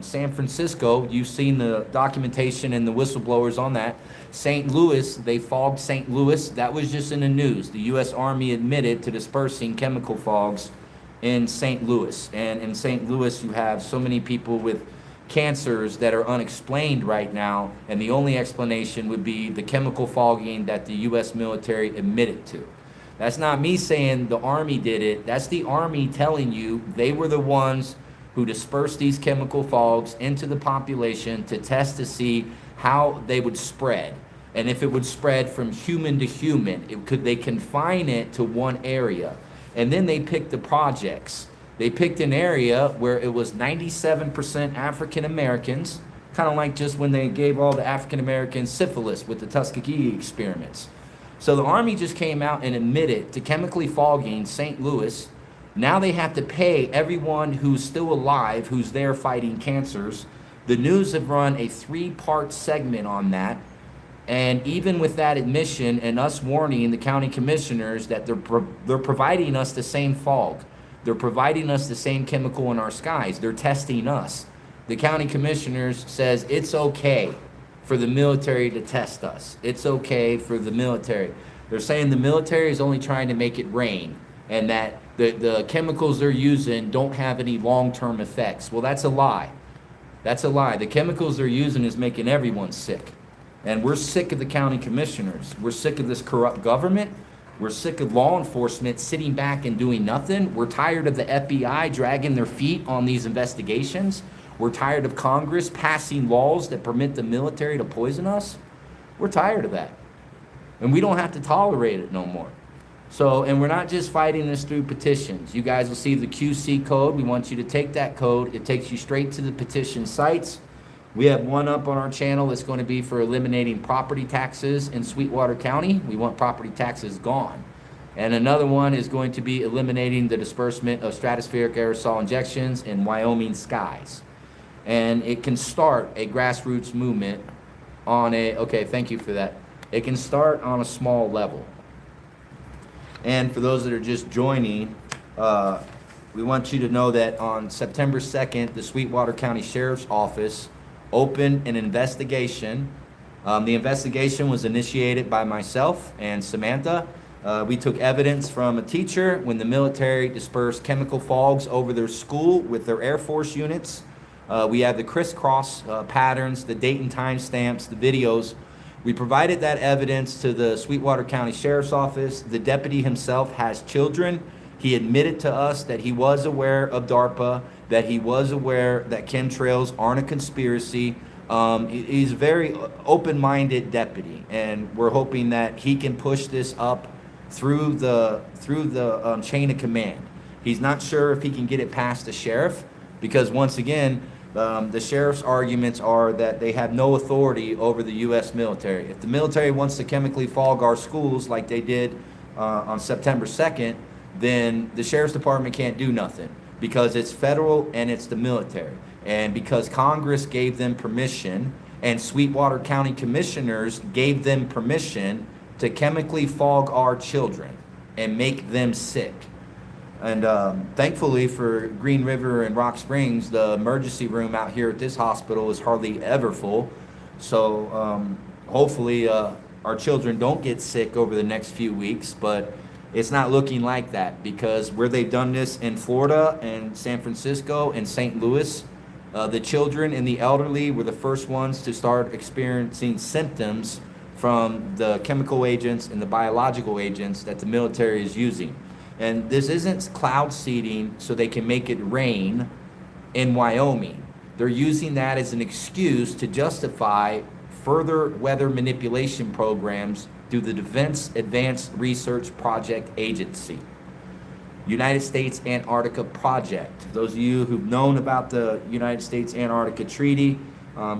San Francisco, you've seen the documentation and the whistleblowers on that. St. Louis, they fogged St. Louis. That was just in the news. The U.S. Army admitted to dispersing chemical fogs in St. Louis. And in St. Louis, you have so many people with cancers that are unexplained right now, and the only explanation would be the chemical fogging that the U.S. military admitted to. That's not me saying the Army did it. That's the Army telling you they were the ones who dispersed these chemical fogs into the population to test to see how they would spread. And if it would spread from human to human, they confine it to one area. And then they picked the projects. They picked an area where it was 97% African Americans, kind of like just when they gave all the African Americans syphilis with the Tuskegee experiments. So the Army just came out and admitted to chemically fogging St. Louis. Now they have to pay everyone who's still alive, who's there fighting cancers. The news have run a 3-part segment on that. And even with that admission and us warning the county commissioners that they're providing us the same fog. They're providing us the same chemical in our skies. They're testing us. The county commissioners says it's okay for the military to test us. It's okay for the military. They're saying the military is only trying to make it rain and that the chemicals they're using don't have any long-term effects. Well, that's a lie. That's a lie. The chemicals they're using is making everyone sick. And we're sick of the county commissioners. We're sick of this corrupt government. We're sick of law enforcement sitting back and doing nothing. We're tired of the FBI dragging their feet on these investigations. We're tired of Congress passing laws that permit the military to poison us. We're tired of that. And we don't have to tolerate it no more. So, and we're not just fighting this through petitions. You guys will see the QC code. We want you to take that code. It takes you straight to the petition sites. We have one up on our channel that's going to be for eliminating property taxes in Sweetwater County. We want property taxes gone. And another one is going to be eliminating the disbursement of stratospheric aerosol injections in Wyoming skies. And it can start a grassroots movement on okay, thank you for that. It can start on a small level. And for those that are just joining, we want you to know that on September 2nd, the Sweetwater County Sheriff's Office opened an investigation. The investigation was initiated by myself and Samantha. We took evidence from a teacher when the military dispersed chemical fogs over their school with their Air Force units. We have the crisscross patterns, the date and time stamps, the videos. We provided that evidence to the Sweetwater County Sheriff's Office. The deputy himself has children. He admitted to us that he was aware of DARPA, that he was aware that chemtrails aren't a conspiracy. He's a very open-minded deputy, and we're hoping that he can push this up through the chain of command. He's not sure if he can get it past the sheriff, because once again, the sheriff's arguments are that they have no authority over the U.S. military. If the military wants to chemically fog our schools like they did on September 2nd, then the sheriff's department can't do nothing because it's federal and it's the military. And because Congress gave them permission and Sweetwater County commissioners gave them permission to chemically fog our children and make them sick. And thankfully for Green River and Rock Springs, the emergency room out here at this hospital is hardly ever full. So hopefully our children don't get sick over the next few weeks, but it's not looking like that because where they've done this in Florida and San Francisco and St. Louis, the children and the elderly were the first ones to start experiencing symptoms from the chemical agents and the biological agents that the military is using. And this isn't cloud seeding so they can make it rain in Wyoming. They're using that as an excuse to justify further weather manipulation programs through the Defense Advanced Research Project Agency. United States Antarctica Project. Those of you who've known about the United States Antarctica Treaty,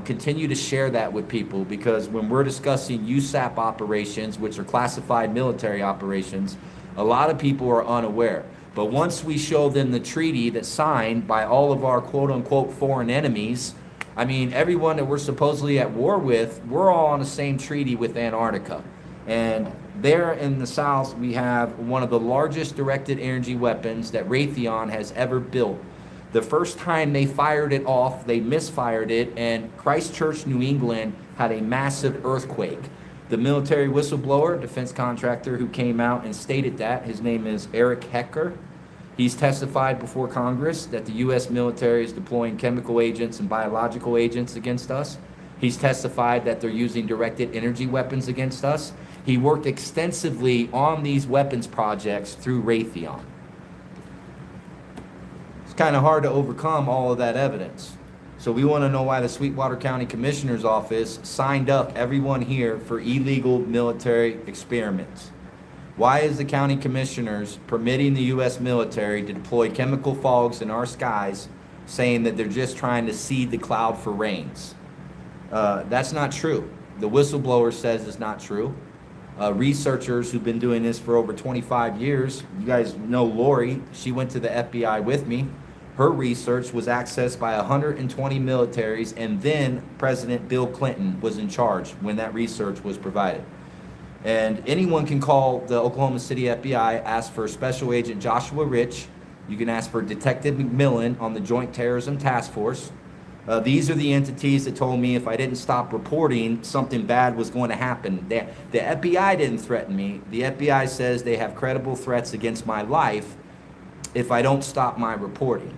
continue to share that with people, because when we're discussing USAP operations, which are classified military operations, a lot of people are unaware. But once we show them the treaty that's signed by all of our quote-unquote foreign enemies, I mean, everyone that we're supposedly at war with, we're all on the same treaty with Antarctica. And there in the South, we have one of the largest directed energy weapons that Raytheon has ever built. The first time they fired it off, they misfired it, and Christchurch, New England had a massive earthquake. The military whistleblower, defense contractor who came out and stated that, his name is Eric Hecker, He's testified before Congress that the U.S. military is deploying chemical agents and biological agents against us. He's testified that they're using directed energy weapons against us. He worked extensively on these weapons projects through Raytheon. It's kind of hard to overcome all of that evidence. So we want to know why the Sweetwater County Commissioner's Office signed up everyone here for illegal military experiments. Why is the county commissioners permitting the U.S. military to deploy chemical fogs in our skies, saying that they're just trying to seed the cloud for rains? That's not true. The whistleblower says it's not true. Researchers who've been doing this for over 25 years, you guys know Lori, she went to the FBI with me. Her research was accessed by 120 militaries, and then President Bill Clinton was in charge when that research was provided. And anyone can call the Oklahoma City FBI, ask for Special Agent Joshua Rich. You can ask for Detective McMillan on the Joint Terrorism Task Force. These are the entities that told me if I didn't stop reporting, something bad was going to happen. The FBI didn't threaten me. The FBI says they have credible threats against my life if I don't stop my reporting.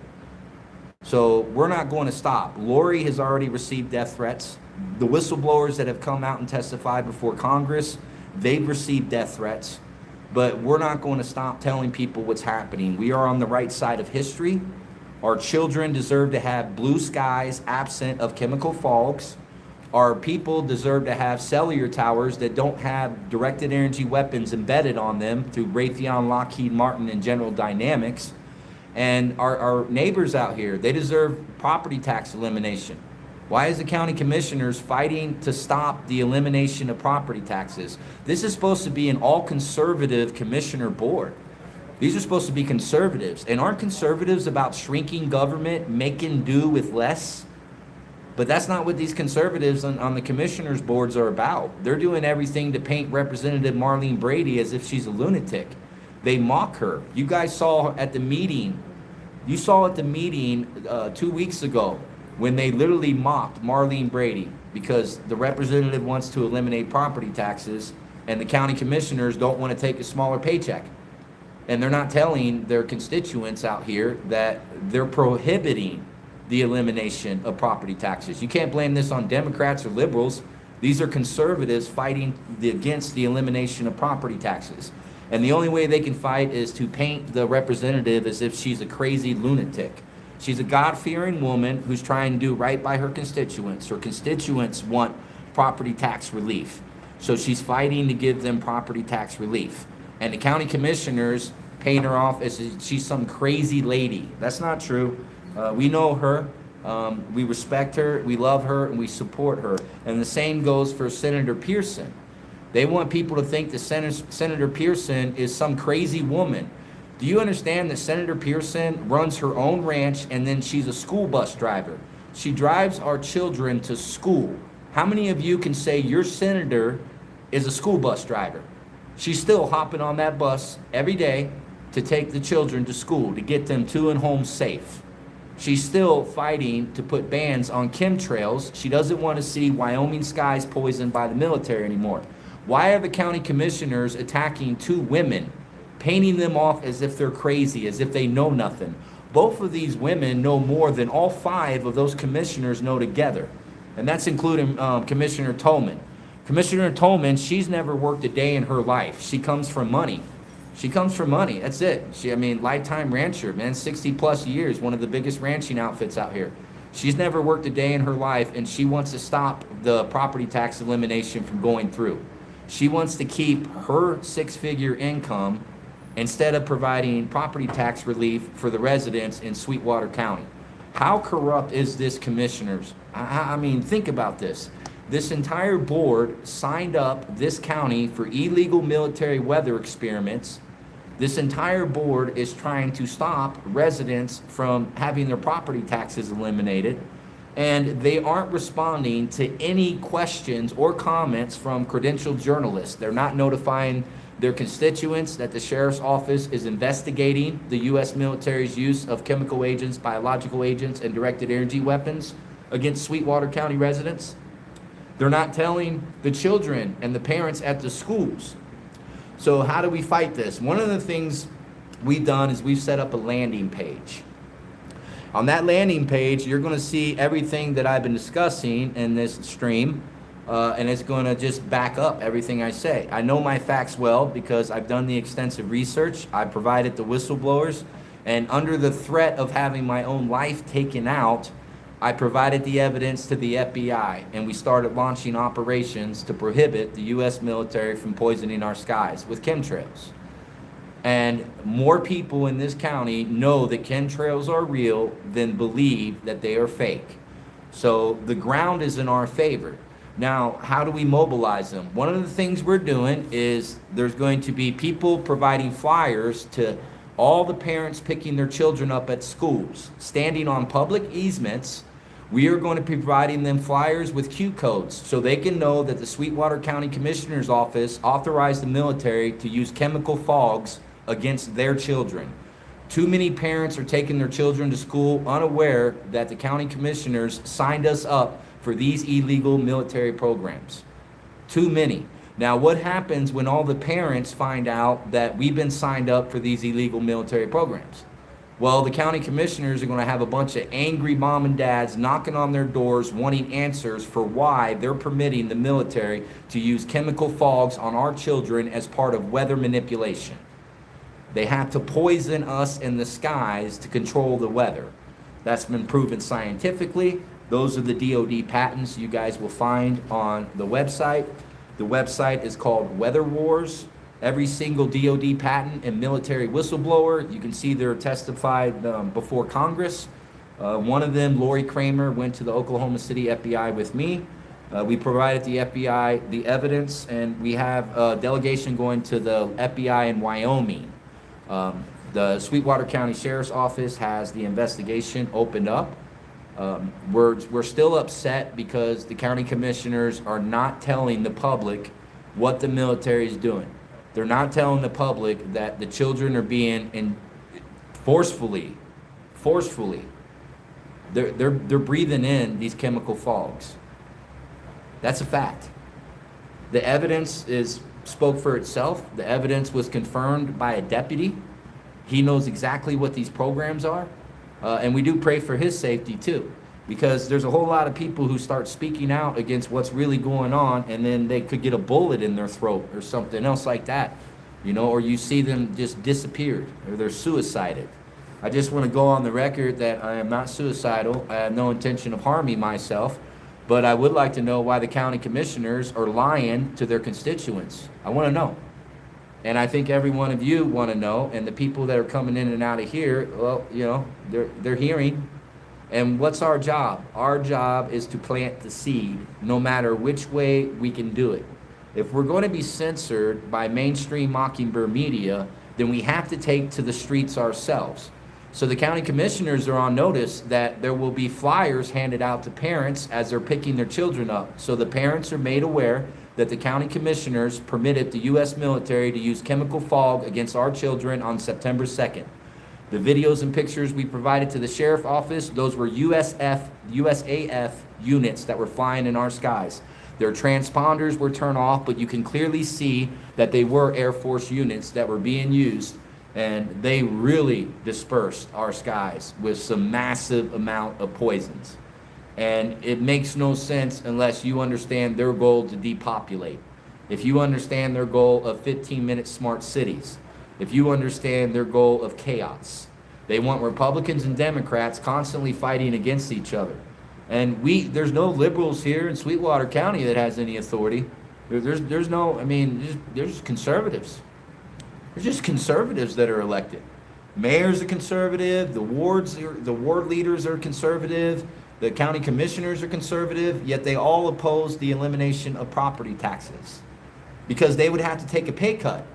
So we're not going to stop. Lori has already received death threats. The whistleblowers that have come out and testified before Congress, they've received death threats. But we're not going to stop telling people what's happening. We are on the right side of history. Our children deserve to have blue skies absent of chemical fogs. Our people deserve to have cellular towers that don't have directed energy weapons embedded on them through Raytheon, Lockheed Martin, and General Dynamics. And our neighbors out here, they deserve property tax elimination. Why is the county commissioners fighting to stop the elimination of property taxes? This is supposed to be an all-conservative commissioner board. These are supposed to be conservatives. And aren't conservatives about shrinking government, making do with less? But that's not what these conservatives on the commissioners' boards are about. They're doing everything to paint Representative Marlene Brady as if she's a lunatic. They mock her. You guys saw at the meeting, 2 weeks ago when they literally mocked Marlene Brady because the representative wants to eliminate property taxes and the county commissioners don't want to take a smaller paycheck. And they're not telling their constituents out here that they're prohibiting the elimination of property taxes. You can't blame this on Democrats or liberals. These are conservatives fighting against the elimination of property taxes. And the only way they can fight is to paint the representative as if she's a crazy lunatic. She's a God-fearing woman who's trying to do right by her constituents. Her constituents want property tax relief. So she's fighting to give them property tax relief. And the county commissioners paint her off as she's some crazy lady. That's not true. We know her. We respect her. We love her. And we support her. And the same goes for Senator Pearson. They want people to think that Senator Pearson is some crazy woman. Do you understand that Senator Pearson runs her own ranch and then she's a school bus driver? She drives our children to school. How many of you can say your senator is a school bus driver? She's still hopping on that bus every day to take the children to school, to get them to and home safe. She's still fighting to put bans on chemtrails. She doesn't want to see Wyoming skies poisoned by the military anymore. Why are the county commissioners attacking two women, painting them off as if they're crazy, as if they know nothing? Both of these women know more than all 5 of those commissioners know together. And that's including Commissioner Tolman. Commissioner Tolman, she's never worked a day in her life. She comes from money. She comes from money. That's it. Lifetime rancher, man, 60 plus years, one of the biggest ranching outfits out here. She's never worked a day in her life, and she wants to stop the property tax elimination from going through. She wants to keep her 6-figure income instead of providing property tax relief for the residents in Sweetwater County. How corrupt is this, commissioners? Think about this. This entire board signed up this county for illegal military weather experiments. This entire board is trying to stop residents from having their property taxes eliminated. And they aren't responding to any questions or comments from credentialed journalists. They're not notifying their constituents that the sheriff's office is investigating the U.S. military's use of chemical agents, biological agents, and directed energy weapons against Sweetwater County residents. They're not telling the children and the parents at the schools. So how do we fight this? One of the things we've done is we've set up a landing page. On that landing page, you're going to see everything that I've been discussing in this stream, and it's going to just back up everything I say. I know my facts well because I've done the extensive research. I provided the whistleblowers, and under the threat of having my own life taken out, I provided the evidence to the FBI, and we started launching operations to prohibit the U.S. military from poisoning our skies with chemtrails. And more people in this county know that chemtrails are real than believe that they are fake. So the ground is in our favor. Now, how do we mobilize them? One of the things we're doing is there's going to be people providing flyers to all the parents picking their children up at schools, standing on public easements. We are going to be providing them flyers with Q codes so they can know that the Sweetwater County Commissioner's Office authorized the military to use chemical fogs against their children. Too many parents are taking their children to school unaware that the county commissioners signed us up for these illegal military programs. Too many. Now, what happens when all the parents find out that we've been signed up for these illegal military programs? Well, the county commissioners are going to have a bunch of angry mom and dads knocking on their doors wanting answers for why they're permitting the military to use chemical fogs on our children as part of weather manipulation. They have to poison us in the skies to control the weather. That's been proven scientifically. Those are the DoD patents you guys will find on the website. The website is called Weather Wars. Every single DoD patent and military whistleblower, you can see they're testified before Congress. One of them, Lori Kramer, went to the Oklahoma City FBI with me. We provided the FBI the evidence, and we have a delegation going to the FBI in Wyoming. The Sweetwater County Sheriff's Office has the investigation opened up. We're still upset because the county commissioners are not telling the public what the military is doing. They're not telling the public that the children are being forcefully, they're breathing in these chemical fogs. That's a fact. The evidence spoke for itself. The evidence was confirmed by a deputy. He knows exactly what these programs are. And we do pray for his safety too, because there's a whole lot of people who start speaking out against what's really going on, and then they could get a bullet in their throat or something else like that, or you see them just disappeared or they're suicided. I just want to go on the record that I am not suicidal. I have no intention of harming myself, but I would like to know why the county commissioners are lying to their constituents. I want to know. And I think every one of you want to know, and the people that are coming in and out of here, well, they're hearing. And what's our job? Our job is to plant the seed, no matter which way we can do it. If we're going to be censored by mainstream Mockingbird media, then we have to take to the streets ourselves. So the county commissioners are on notice that there will be flyers handed out to parents as they're picking their children up. So the parents are made aware that the county commissioners permitted the U.S. military to use chemical fog against our children on September 2nd. The videos and pictures we provided to the sheriff's office, those were USAF units that were flying in our skies. Their transponders were turned off, but you can clearly see that they were Air Force units that were being used, and they really dispersed our skies with some massive amount of poisons. And it makes no sense unless you understand their goal to depopulate. If you understand their goal of 15-minute smart cities, if you understand their goal of chaos. They want Republicans and Democrats constantly fighting against each other. And there's no liberals here in Sweetwater County that has any authority. There's conservatives. There's just conservatives that are elected. Mayor's a conservative, the ward leaders are conservative, the county commissioners are conservative, yet they all oppose the elimination of property taxes because they would have to take a pay cut.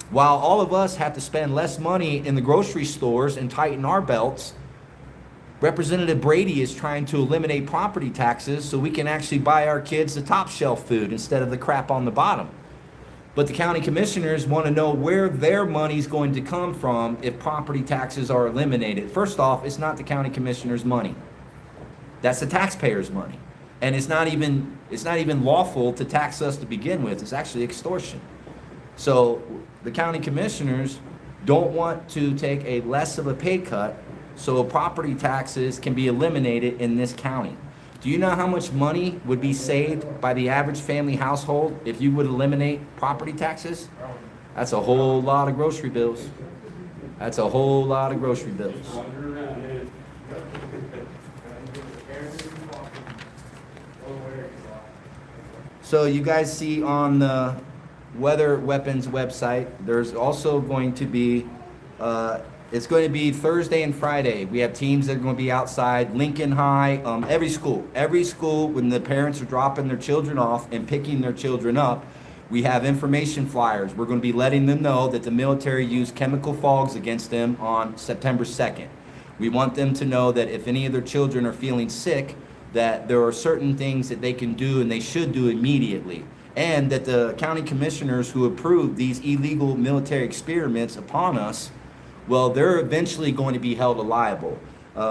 While all of us have to spend less money in the grocery stores and tighten our belts, Representative Brady is trying to eliminate property taxes so we can actually buy our kids the top shelf food instead of the crap on the bottom. But the county commissioners want to know where their money's going to come from if property taxes are eliminated. First off, it's not the county commissioners' money. That's the taxpayers' money. And it's not even lawful to tax us to begin with. It's actually extortion. So the county commissioners don't want to take a less of a pay cut so property taxes can be eliminated in this county. Do you know how much money would be saved by the average family household if you would eliminate property taxes? That's a whole lot of grocery bills. That's a whole lot of grocery bills. So you guys see on the weather weapons website, there's also going to be, it's going to be Thursday and Friday. We have teams that are going to be outside, Lincoln High, every school, when the parents are dropping their children off and picking their children up, we have information flyers. We're going to be letting them know that the military used chemical fogs against them on September 2nd. We want them to know that if any of their children are feeling sick, that there are certain things that they can do and they should do immediately. And that the county commissioners who approved these illegal military experiments upon us, well, they're eventually going to be held liable.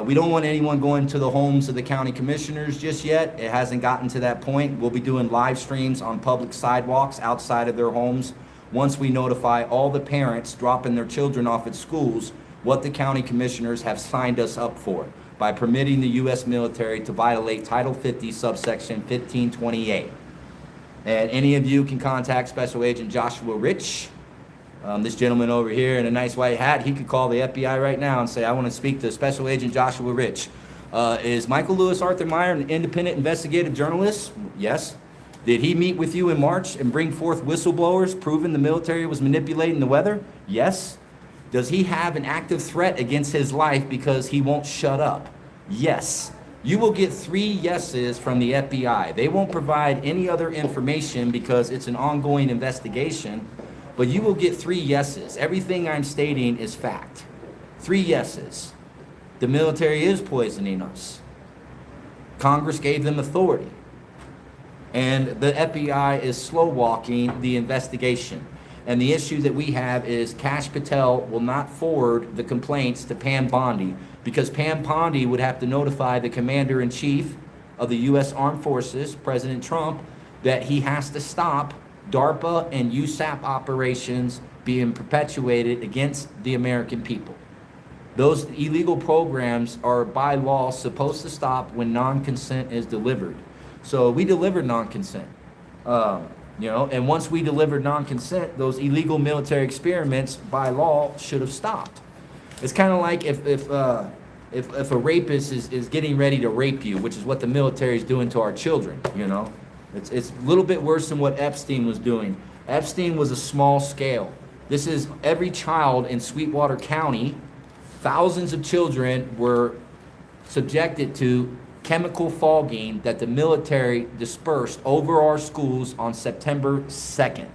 We don't want anyone going to the homes of the county commissioners just yet. It hasn't gotten to that point. We'll be doing live streams on public sidewalks outside of their homes once we notify all the parents dropping their children off at schools what the county commissioners have signed us up for by permitting the U.S. military to violate Title 50, subsection 1528. And any of you can contact Special Agent Joshua Rich. This gentleman over here in a nice white hat, he could call the FBI right now and say, I want to speak to Special Agent Joshua Rich. Is Michael Lewis Arthur Meyer an independent investigative journalist? Yes. Did he meet with you in March and bring forth whistleblowers proving the military was manipulating the weather? Yes. Does he have an active threat against his life because he won't shut up? Yes. You will get 3 yeses from the FBI. They won't provide any other information because it's an ongoing investigation, but you will get 3 yeses. Everything I'm stating is fact. 3 yeses. The military is poisoning us. Congress gave them authority. And the FBI is slow walking the investigation. And the issue that we have is Kash Patel will not forward the complaints to Pam Bondi because Pam Bondi would have to notify the commander-in-chief of the U.S. Armed Forces, President Trump, that he has to stop DARPA and USAP operations being perpetuated against the American people. Those illegal programs are by law supposed to stop when non-consent is delivered. So we delivered non-consent. And once we delivered non-consent, those illegal military experiments by law should have stopped. It's kind of like if a rapist is getting ready to rape you, which is what the military is doing to our children, It's a little bit worse than what Epstein was doing. Epstein was a small scale. This is every child in Sweetwater County. Thousands of children were subjected to chemical fogging that the military dispersed over our schools on September 2nd.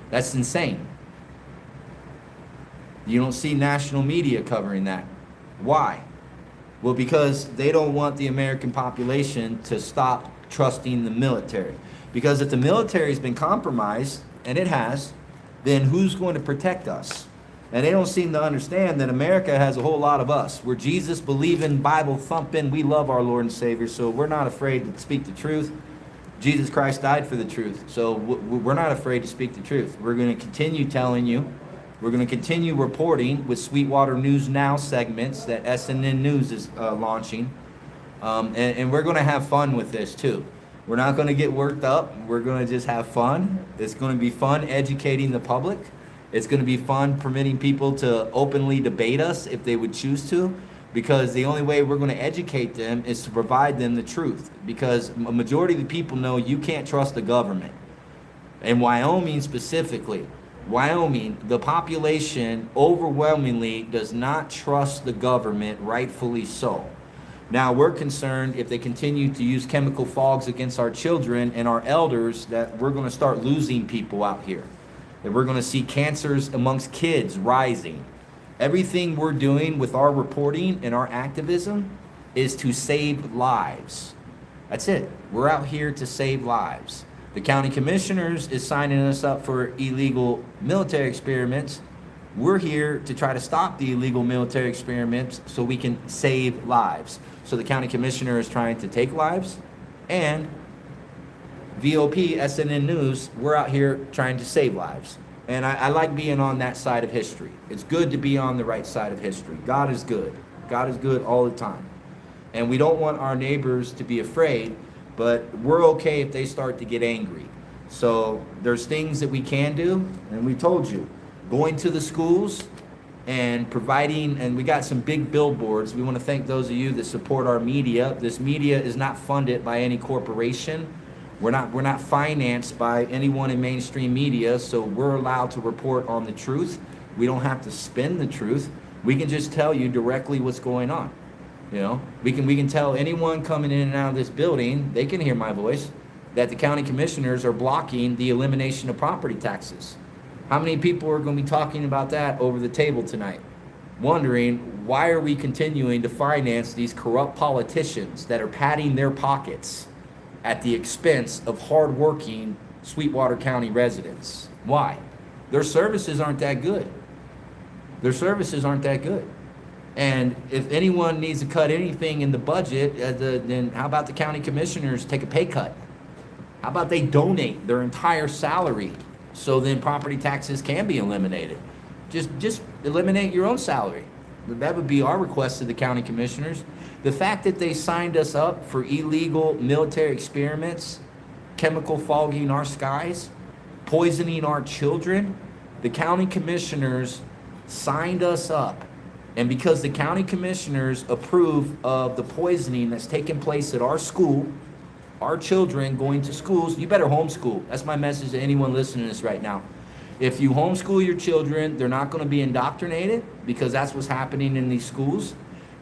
That's insane. You don't see national media covering that. Why? Well, because they don't want the American population to stop trusting the military. Because if the military has been compromised, and it has, then who's going to protect us? And they don't seem to understand that America has a whole lot of us. We're Jesus believing, Bible thumping. We love our Lord and Savior, so we're not afraid to speak the truth. Jesus Christ died for the truth, so we're not afraid to speak the truth. We're going to continue telling you. We're going to continue reporting with Sweetwater News Now segments that SNN News is launching. And we're going to have fun with this too. We're not going to get worked up. We're going to just have fun. It's going to be fun educating the public. It's going to be fun permitting people to openly debate us if they would choose to, because the only way we're going to educate them is to provide them the truth, because a majority of the people know you can't trust the government. In Wyoming specifically, the population overwhelmingly does not trust the government, rightfully so. Now, we're concerned if they continue to use chemical fogs against our children and our elders that we're going to start losing people out here. That we're going to see cancers amongst kids rising. Everything we're doing with our reporting and our activism is to save lives. That's it. We're out here to save lives. The county commissioners is signing us up for illegal military experiments. We're here to try to stop the illegal military experiments so we can save lives. So the county commissioner is trying to take lives, and VOP, SNN News, we're out here trying to save lives. And I like being on that side of history. It's good to be on the right side of history. God is good. God is good all the time. And we don't want our neighbors to be afraid, but we're okay if they start to get angry. So there's things that we can do, and we told you, going to the schools and providing, and we got some big billboards. We want to thank those of you that support our media. This media is not funded by any corporation. We're not financed by anyone in mainstream media, so we're allowed to report on the truth. We don't have to spin the truth. We can just tell you directly what's going on. You know, we can tell anyone coming in and out of this building, they can hear my voice, that the county commissioners are blocking the elimination of property taxes. How many people are going to be talking about that over the table tonight? Wondering, why are we continuing to finance these corrupt politicians that are padding their pockets at the expense of hardworking Sweetwater County residents? Why? Their services aren't that good. Their services aren't that good. And if anyone needs to cut anything in the budget, then how about the county commissioners take a pay cut? How about they donate their entire salary so then property taxes can be eliminated? Just eliminate your own salary. That would be our request to the county commissioners. The fact that they signed us up for illegal military experiments, chemical fogging our skies, poisoning our children, the county commissioners signed us up. And because the county commissioners approve of the poisoning that's taking place at our school, our children going to schools, you better homeschool. That's my message to anyone listening to this right now. If you homeschool your children, they're not going to be indoctrinated, because that's what's happening in these schools.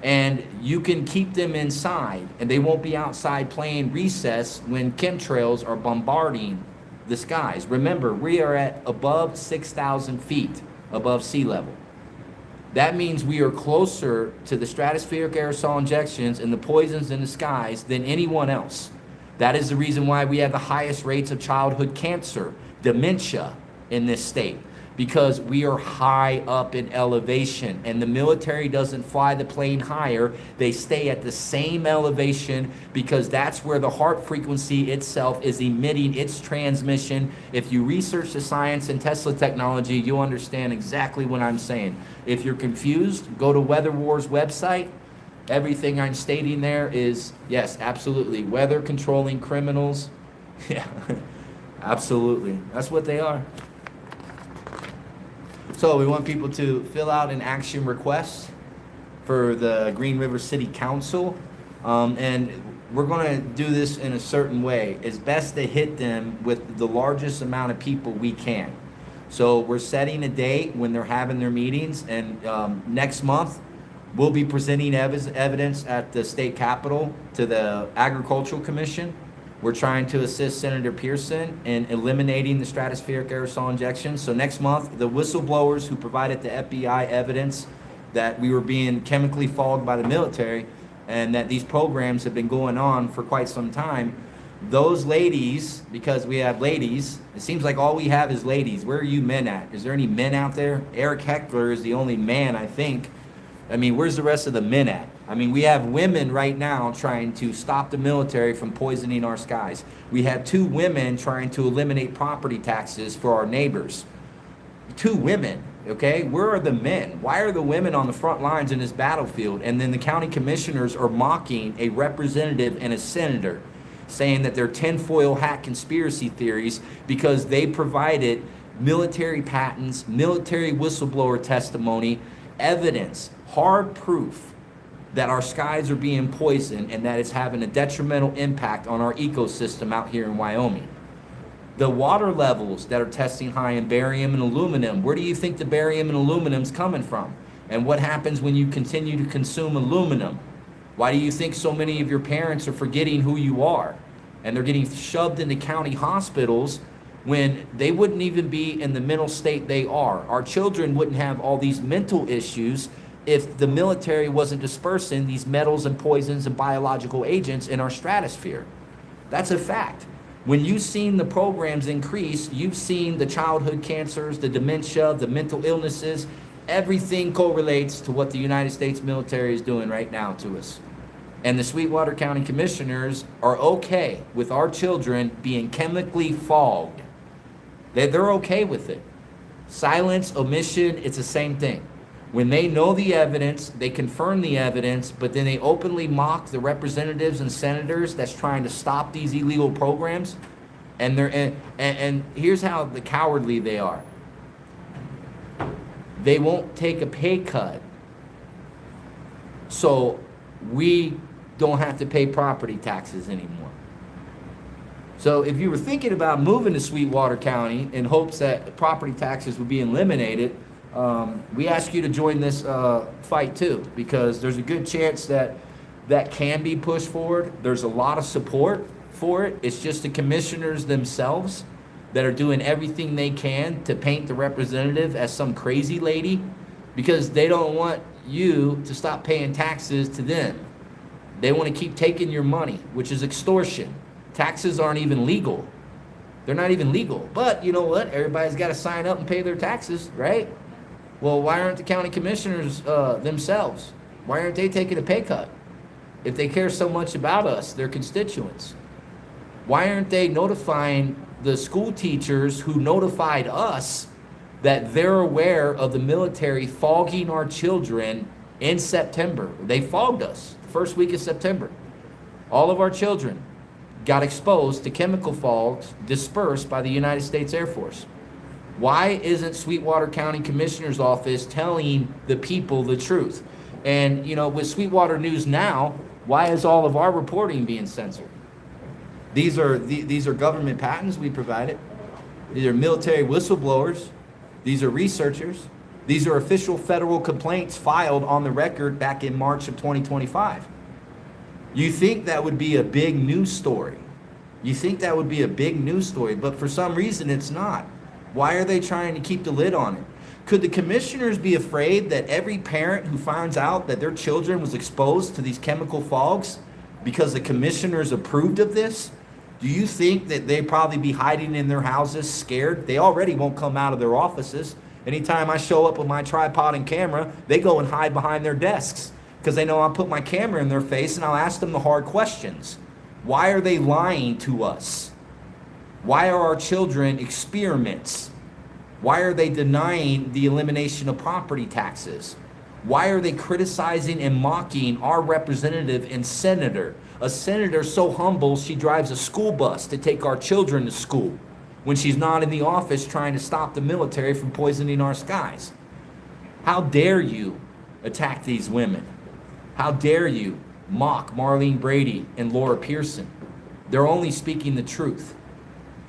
And you can keep them inside, and they won't be outside playing recess when chemtrails are bombarding the skies. Remember, we are at above 6,000 feet above sea level. That means we are closer to the stratospheric aerosol injections and the poisons in the skies than anyone else. That is the reason why we have the highest rates of childhood cancer, dementia in this state, because we are high up in elevation, and the military doesn't fly the plane higher. They stay at the same elevation, because that's where the heart frequency itself is emitting its transmission. If you research the science and Tesla technology, you'll understand exactly what I'm saying. If you're confused, go to Weather War's website. Everything I'm stating there is, yes, absolutely, weather controlling criminals. Yeah, absolutely. That's what they are. So we want people to fill out an action request for the Green River City Council. And we're going to do this in a certain way. It's best to hit them with the largest amount of people we can. So we're setting a date when they're having their meetings, and next month we'll be presenting evidence at the state capitol to the Agricultural Commission. We're trying to assist Senator Pearson in eliminating the stratospheric aerosol injections. So next month, the whistleblowers who provided the FBI evidence that we were being chemically fogged by the military and that these programs have been going on for quite some time, those ladies, because we have ladies, it seems like all we have is ladies. Where are you men at? Is there any men out there? Eric Heckler is the only man, I think. I mean, where's the rest of the men at? I mean, we have women right now trying to stop the military from poisoning our skies. We have 2 women trying to eliminate property taxes for our neighbors. 2 women, okay? Where are the men? Why are the women on the front lines in this battlefield? And then the county commissioners are mocking a representative and a senator, saying that they're tinfoil hat conspiracy theories because they provided military patents, military whistleblower testimony, evidence, hard proof that our skies are being poisoned and that it's having a detrimental impact on our ecosystem out here in Wyoming. The water levels that are testing high in barium and aluminum, where do you think the barium and aluminum's coming from? And what happens when you continue to consume aluminum? Why do you think so many of your parents are forgetting who you are? And they're getting shoved into county hospitals when they wouldn't even be in the mental state they are. Our children wouldn't have all these mental issues if the military wasn't dispersing these metals and poisons and biological agents in our stratosphere. That's a fact. When you've seen the programs increase, you've seen the childhood cancers, the dementia, the mental illnesses, everything correlates to what the United States military is doing right now to us. And the Sweetwater County commissioners are okay with our children being chemically fogged. They're okay with it. Silence, omission, it's the same thing. When they know the evidence, they confirm the evidence, but then they openly mock the representatives and senators that's trying to stop these illegal programs. And here's how the cowardly they are. They won't take a pay cut, so we don't have to pay property taxes anymore. So if you were thinking about moving to Sweetwater County in hopes that property taxes would be eliminated, we ask you to join this fight too, because there's a good chance that that can be pushed forward. There's a lot of support for it. It's just the commissioners themselves that are doing everything they can to paint the representative as some crazy lady, because they don't want you to stop paying taxes to them. They want to keep taking your money, which is extortion. Taxes aren't even legal. They're not even legal. But you know what? Everybody's got to sign up and pay their taxes, right? Well, why aren't the county commissioners themselves? Why aren't they taking a pay cut? If they care so much about us, their constituents, why aren't they notifying the school teachers who notified us that they're aware of the military fogging our children in September? They fogged us the first week of September. All of our children got exposed to chemical fogs dispersed by the United States Air Force. Why isn't Sweetwater County Commissioner's Office telling the people the truth? And, you know, with Sweetwater News Now, why is all of our reporting being censored? These are government patents we provided. These are military whistleblowers. These are researchers. These are official federal complaints filed on the record back in March of 2025. You think that would be a big news story. You think that would be a big news story, but for some reason it's not. Why are they trying to keep the lid on it? Could the commissioners be afraid that every parent who finds out that their children was exposed to these chemical fogs because the commissioners approved of this? Do you think that they'd probably be hiding in their houses scared? They already won't come out of their offices. Anytime I show up with my tripod and camera, they go and hide behind their desks because they know I'll put my camera in their face and I'll ask them the hard questions. Why are they lying to us? Why are our children experiments? Why are they denying the elimination of property taxes? Why are they criticizing and mocking our representative and senator? A senator so humble she drives a school bus to take our children to school when she's not in the office trying to stop the military from poisoning our skies. How dare you attack these women? How dare you mock Marlene Brady and Laura Pearson? They're only speaking the truth.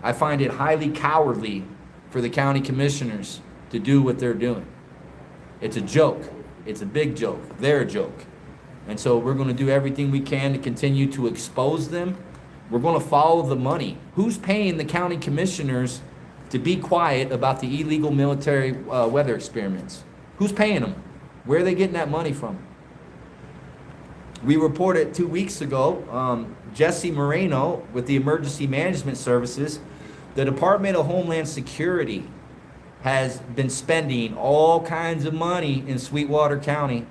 I find it highly cowardly for the county commissioners to do what they're doing. It's a joke. It's a big joke. They're a joke. And so we're going to do everything we can to continue to expose them. We're going to follow the money. Who's paying the county commissioners to be quiet about the illegal military weather experiments? Who's paying them? Where are they getting that money from? We reported 2 weeks ago, Jesse Moreno with the Emergency Management Services, the Department of Homeland Security has been spending all kinds of money in Sweetwater County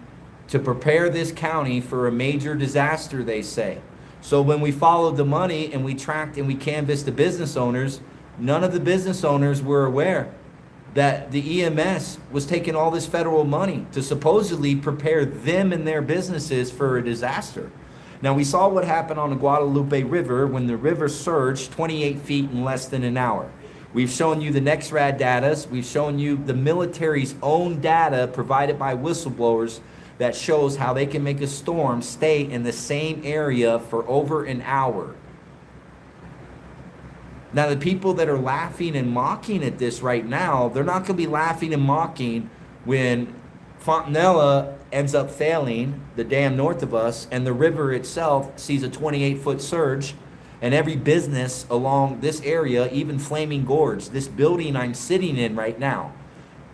to prepare this county for a major disaster, they say. So when we followed the money and we tracked and we canvassed the business owners, none of the business owners were aware that the EMS was taking all this federal money to supposedly prepare them and their businesses for a disaster. Now, we saw what happened on the Guadalupe River when the river surged 28 feet in less than an hour. We've shown you the NEXRAD data. We've shown you the military's own data provided by whistleblowers that shows how they can make a storm stay in the same area for over an hour. Now, the people that are laughing and mocking at this right now, they're not going to be laughing and mocking when Fontanella ends up failing, the dam north of us, and the river itself sees a 28-foot surge, and every business along this area, even Flaming Gorge, this building I'm sitting in right now,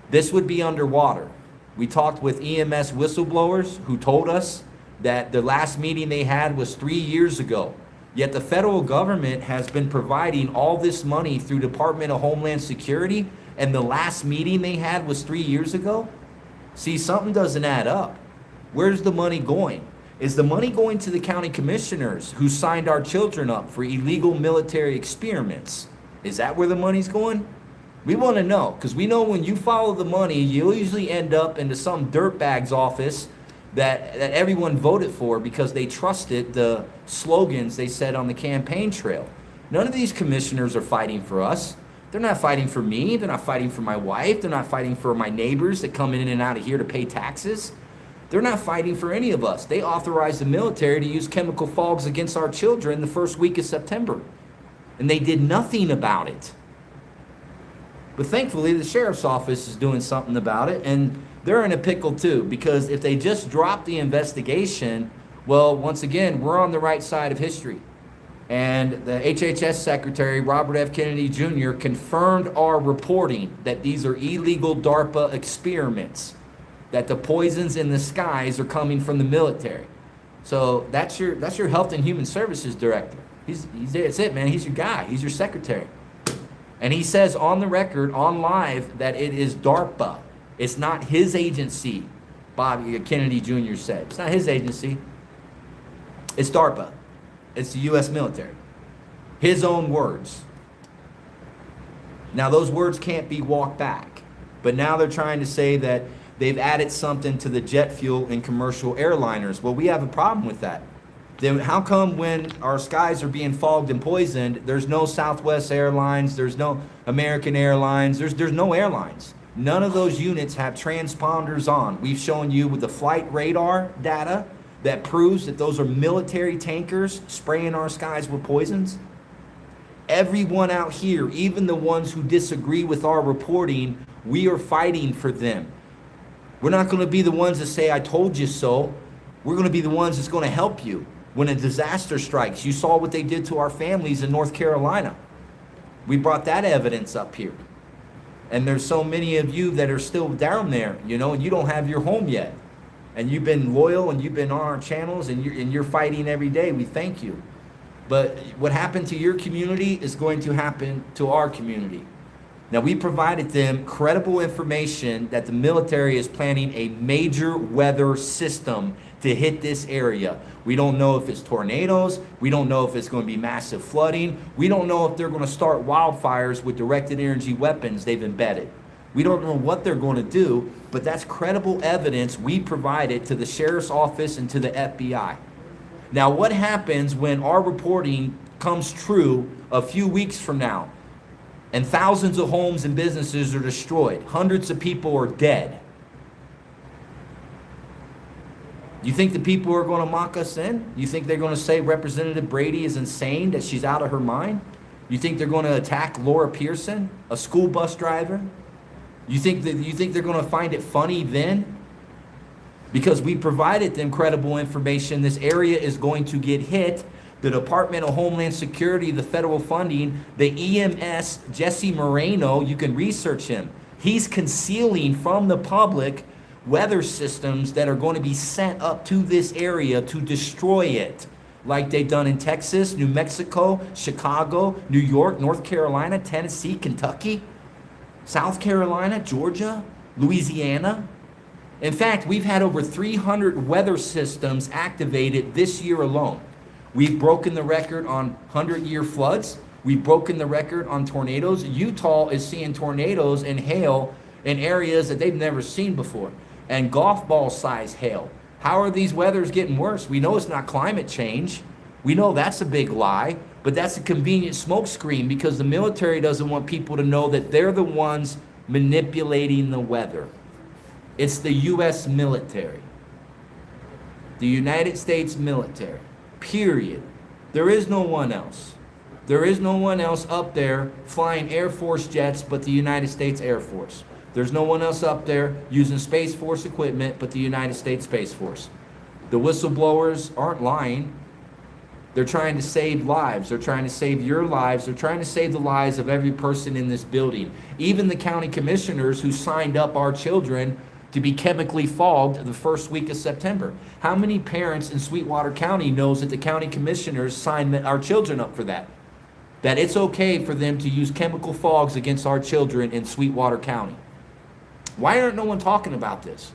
this would be underwater. We talked with EMS whistleblowers who told us that the last meeting they had was 3 years ago. Yet the federal government has been providing all this money through Department of Homeland Security, and the last meeting they had was 3 years ago? See, something doesn't add up. Where's the money going? Is the money going to the county commissioners who signed our children up for illegal military experiments? Is that where the money's going? We want to know, because we know when you follow the money, you'll usually end up into some dirtbag's office that everyone voted for because they trusted the slogans they said on the campaign trail. None of these commissioners are fighting for us. They're not fighting for me. They're not fighting for my wife. They're not fighting for my neighbors that come in and out of here to pay taxes. They're not fighting for any of us. They authorized the military to use chemical fogs against our children the first week of September. And they did nothing about it. But thankfully, the sheriff's office is doing something about it, and they're in a pickle too, because if they just drop the investigation, well, once again, we're on the right side of history. And the HHS Secretary, Robert F. Kennedy Jr., confirmed our reporting that these are illegal DARPA experiments, that the poisons in the skies are coming from the military. So that's your Health and Human Services Director. That's it, man. He's your guy. He's your secretary. And he says on the record, on live, that it is DARPA. It's not his agency, Bobby Kennedy Jr. said. It's not his agency. It's DARPA. It's the U.S. military. His own words. Now, those words can't be walked back. But now they're trying to say that they've added something to the jet fuel in commercial airliners. Well, we have a problem with that. Then how come when our skies are being fogged and poisoned, there's no Southwest Airlines, there's no American Airlines, there's no airlines. None of those units have transponders on. We've shown you with the flight radar data that proves that those are military tankers spraying our skies with poisons. Everyone out here, even the ones who disagree with our reporting, we are fighting for them. We're not going to be the ones that say, I told you so. We're going to be the ones that's going to help you. When a disaster strikes, you saw what they did to our families in North Carolina. We brought that evidence up here. And there's so many of you that are still down there, you know, and you don't have your home yet. And you've been loyal and you've been on our channels and you're fighting every day. We thank you. But what happened to your community is going to happen to our community. Now, we provided them credible information that the military is planning a major weather system to hit this area. We don't know if it's tornadoes. We don't know if it's going to be massive flooding. We don't know if they're going to start wildfires with directed energy weapons they've embedded. We don't know what they're going to do, but that's credible evidence we provided to the sheriff's office and to the FBI. Now, what happens when our reporting comes true a few weeks from now and thousands of homes and businesses are destroyed, hundreds of people are dead? You think the people are going to mock us then? You think they're going to say Representative Brady is insane, that she's out of her mind? You think they're going to attack Laura Pearson, a school bus driver? You think they're going to find it funny then? Because we provided them credible information. This area is going to get hit. The Department of Homeland Security, the federal funding, the EMS, Jesse Moreno, you can research him. He's concealing from the public weather systems that are going to be sent up to this area to destroy it, like they've done in Texas, New Mexico, Chicago, New York, North Carolina, Tennessee, Kentucky, South Carolina, Georgia, Louisiana. In fact, we've had over 300 weather systems activated this year alone. We've broken the record on 100-year floods. We've broken the record on tornadoes. Utah is seeing tornadoes and hail in areas that they've never seen before, and golf ball size hail. How are these weathers getting worse? We know it's not climate change. We know that's a big lie, but that's a convenient smokescreen because the military doesn't want people to know that they're the ones manipulating the weather. It's the U.S. military. The United States military, period. There is no one else. There is no one else up there flying Air Force jets but the United States Air Force. There's no one else up there using Space Force equipment but the United States Space Force. The whistleblowers aren't lying. They're trying to save lives. They're trying to save your lives. They're trying to save the lives of every person in this building. Even the county commissioners who signed up our children to be chemically fogged the first week of September. How many parents in Sweetwater County knows that the county commissioners signed our children up for that? That it's okay for them to use chemical fogs against our children in Sweetwater County. Why aren't no one talking about this?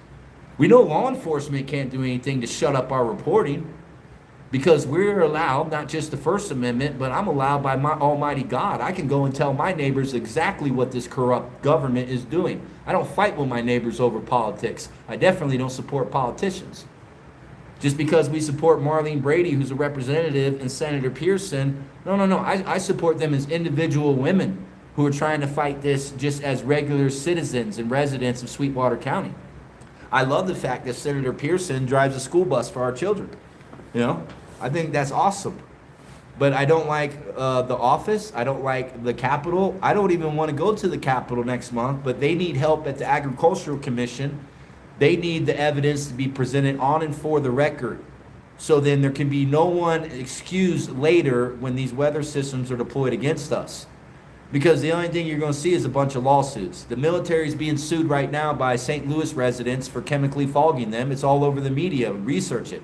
We know law enforcement can't do anything to shut up our reporting. Because we're allowed, not just the First Amendment, but I'm allowed by my Almighty God. I can go and tell my neighbors exactly what this corrupt government is doing. I don't fight with my neighbors over politics. I definitely don't support politicians. Just because we support Marlene Brady, who's a representative, and Senator Pearson, no. I support them as individual women who are trying to fight this just as regular citizens and residents of Sweetwater County. I love the fact that Senator Pearson drives a school bus for our children. You know, I think that's awesome. But I don't like the office. I don't like the Capitol. I don't even want to go to the Capitol next month, but they need help at the Agricultural Commission. They need the evidence to be presented on and for the record. So then there can be no one excused later when these weather systems are deployed against us. Because the only thing you're going to see is a bunch of lawsuits. The military is being sued right now by St. Louis residents for chemically fogging them. It's all over the media. Research it.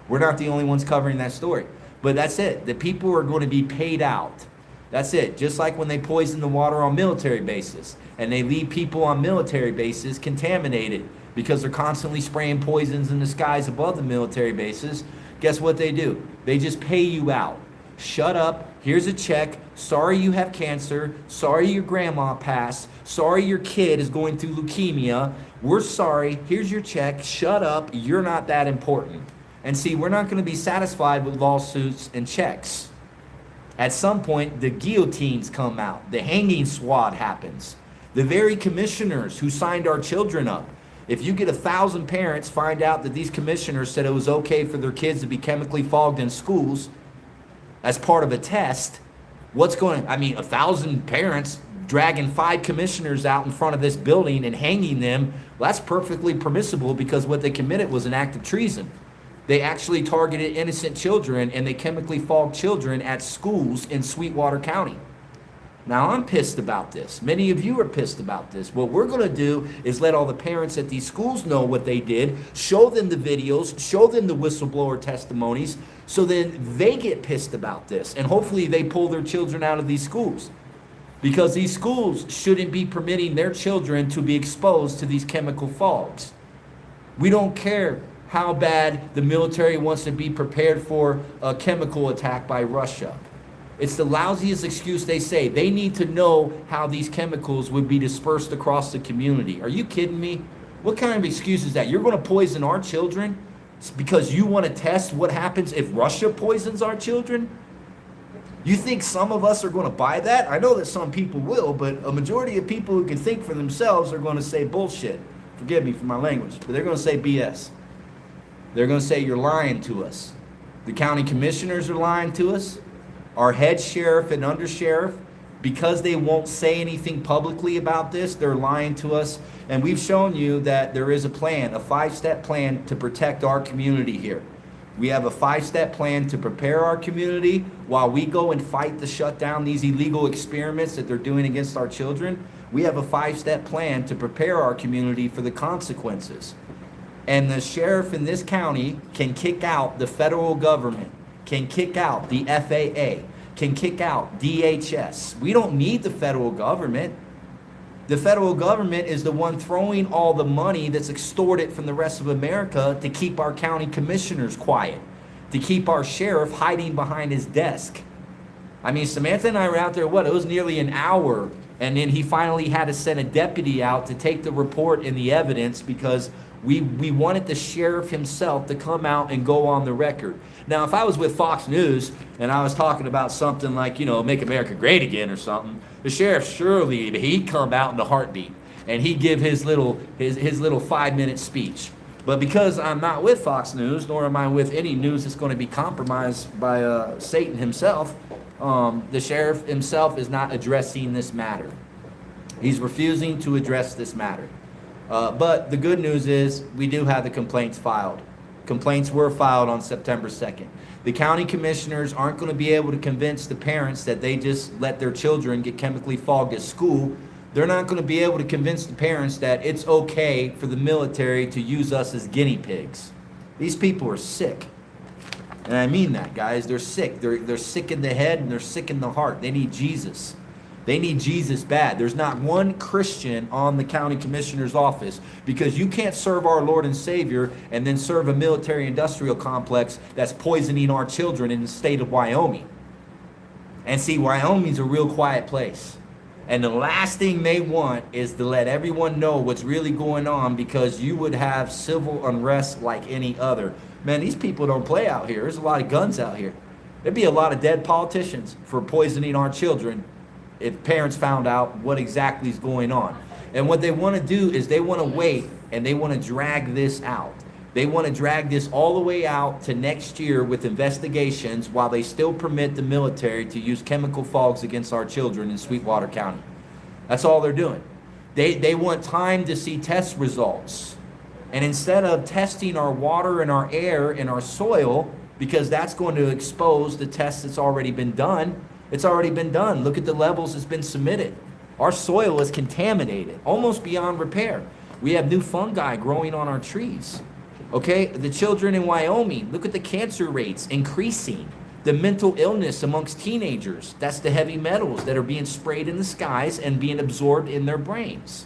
We're not the only ones covering that story. But that's it. The people are going to be paid out. That's it. Just like when they poison the water on military bases and they leave people on military bases contaminated because they're constantly spraying poisons in the skies above the military bases. Guess what they do? They just pay you out. Shut up. Here's a check. Sorry you have cancer. Sorry your grandma passed. Sorry your kid is going through leukemia. We're sorry. Here's your check. Shut up. You're not that important. And see, we're not going to be satisfied with lawsuits and checks. At some point, the guillotines come out. The hanging squad happens. The very commissioners who signed our children up. If you get 1,000 parents find out that these commissioners said it was okay for their kids to be chemically fogged in schools as part of a test, what's going, 1,000 parents dragging 5 commissioners out in front of this building and hanging them, well, that's perfectly permissible because what they committed was an act of treason. They actually targeted innocent children and they chemically fogged children at schools in Sweetwater County. Now, I'm pissed about this. Many of you are pissed about this. What we're going to do is let all the parents at these schools know what they did, show them the videos, show them the whistleblower testimonies, so then they get pissed about this. And hopefully they pull their children out of these schools. Because these schools shouldn't be permitting their children to be exposed to these chemical fogs. We don't care how bad the military wants to be prepared for a chemical attack by Russia. It's the lousiest excuse they say. They need to know how these chemicals would be dispersed across the community. Are you kidding me? What kind of excuse is that? You're going to poison our children because you want to test what happens if Russia poisons our children? You think some of us are going to buy that? I know that some people will, but a majority of people who can think for themselves are going to say bullshit. Forgive me for my language, but they're going to say BS. They're going to say you're lying to us. The county commissioners are lying to us. Our head sheriff and undersheriff, because they won't say anything publicly about this, they're lying to us. And we've shown you that there is a plan, a 5-step plan to protect our community here. We have a 5-step plan to prepare our community while we go and fight to shut down these illegal experiments that they're doing against our children. We have a 5-step plan to prepare our community for the consequences. And the sheriff in this county can kick out the federal government, can kick out the FAA, can kick out DHS. We don't need the federal government. The federal government is the one throwing all the money that's extorted from the rest of America to keep our county commissioners quiet, to keep our sheriff hiding behind his desk. Samantha and I were out there, it was nearly an hour, and then he finally had to send a deputy out to take the report and the evidence because we wanted the sheriff himself to come out and go on the record. Now, if I was with Fox News and I was talking about something like, Make America Great Again or something, the sheriff surely, he'd come out in a heartbeat and he'd give his little 5-minute speech. But because I'm not with Fox News, nor am I with any news that's going to be compromised by Satan himself, the sheriff himself is not addressing this matter. He's refusing to address this matter. But the good news is we do have the complaints filed. Complaints were filed on September 2nd. The county commissioners aren't going to be able to convince the parents that they just let their children get chemically fogged at school. They're not going to be able to convince the parents that it's okay for the military to use us as guinea pigs. These people are sick. And I mean that, guys. They're sick. They're sick in the head and they're sick in the heart. They need Jesus. They need Jesus bad. There's not one Christian on the county commissioner's office, because you can't serve our Lord and Savior and then serve a military industrial complex that's poisoning our children in the state of Wyoming. And see, Wyoming's a real quiet place. And the last thing they want is to let everyone know what's really going on, because you would have civil unrest like any other. Man, these people don't play out here. There's a lot of guns out here. There'd be a lot of dead politicians for poisoning our children if parents found out what exactly is going on. And what they want to do is they want to wait and they want to drag this out. They want to drag this all the way out to next year with investigations, while they still permit the military to use chemical fogs against our children in Sweetwater County. That's all they're doing. They want time to see test results. And instead of testing our water and our air and our soil, because that's going to expose the test that's already been done, it's already been done. Look at the levels that's been submitted. Our soil is contaminated, almost beyond repair. We have new fungi growing on our trees. Okay, the children in Wyoming, look at the cancer rates increasing. The mental illness amongst teenagers, that's the heavy metals that are being sprayed in the skies and being absorbed in their brains.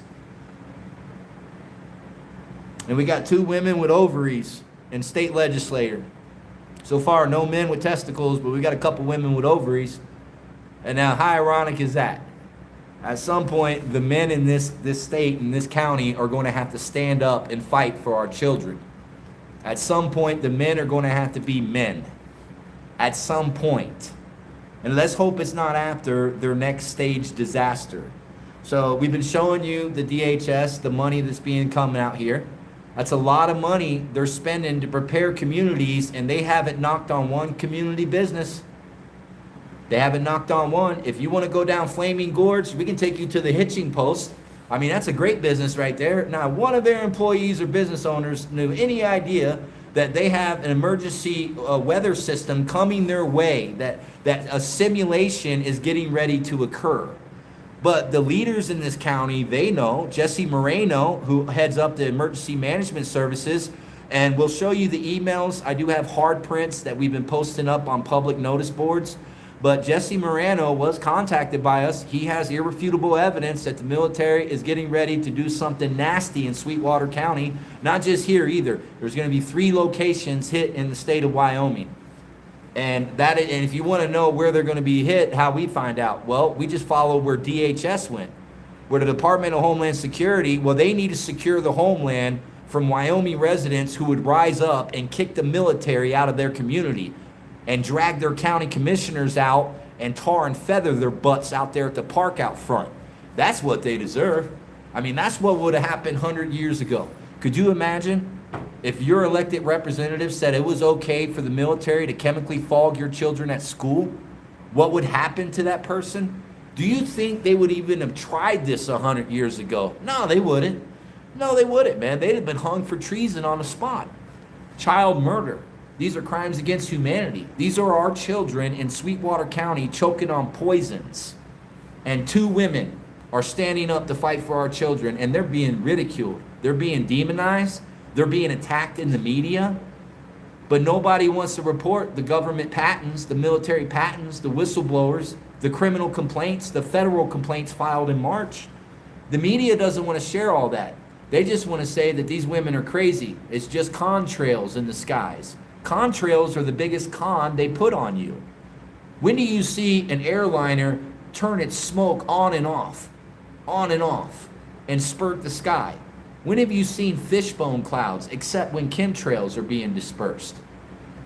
And we got 2 women with ovaries in state legislature. So far, no men with testicles, but we got a couple women with ovaries. And now, how ironic is that? At some point, the men in this state, in this county, are going to have to stand up and fight for our children. At some point, the men are going to have to be men. At some point. And let's hope it's not after their next stage disaster. So we've been showing you the DHS, the money that's being coming out here. That's a lot of money they're spending to prepare communities, and they haven't knocked on one community business. They haven't knocked on one. If you want to go down Flaming Gorge, we can take you to the hitching post. I mean, that's a great business right there. Not one of their employees or business owners knew any idea that they have an emergency weather system coming their way, that a simulation is getting ready to occur. But the leaders in this county, they know. Jesse Moreno, who heads up the emergency management services, and we'll show you the emails. I do have hard prints that we've been posting up on public notice boards. But Jesse Moreno was contacted by us. He has irrefutable evidence that the military is getting ready to do something nasty in Sweetwater County. Not just here either. There's going to be 3 locations hit in the state of Wyoming. And if you want to know where they're going to be hit, how we find out? Well, we just follow where DHS went. Where the Department of Homeland Security, well, they need to secure the homeland from Wyoming residents who would rise up and kick the military out of their community and drag their county commissioners out and tar and feather their butts out there at the park out front. That's what they deserve. I mean, that's what would have happened 100 years ago. Could you imagine if your elected representative said it was okay for the military to chemically fog your children at school? What would happen to that person? Do you think they would even have tried this 100 years ago? No, they wouldn't. No, they wouldn't, man. They'd have been hung for treason on the spot. Child murder. These are crimes against humanity. These are our children in Sweetwater County choking on poisons. And 2 women are standing up to fight for our children, and they're being ridiculed. They're being demonized. They're being attacked in the media. But nobody wants to report the government patents, the military patents, the whistleblowers, the criminal complaints, the federal complaints filed in March. The media doesn't want to share all that. They just want to say that these women are crazy. It's just contrails in the skies. Contrails are the biggest con they put on you. When do you see an airliner turn its smoke on and off, and spurt the sky? When have you seen fishbone clouds except when chemtrails are being dispersed?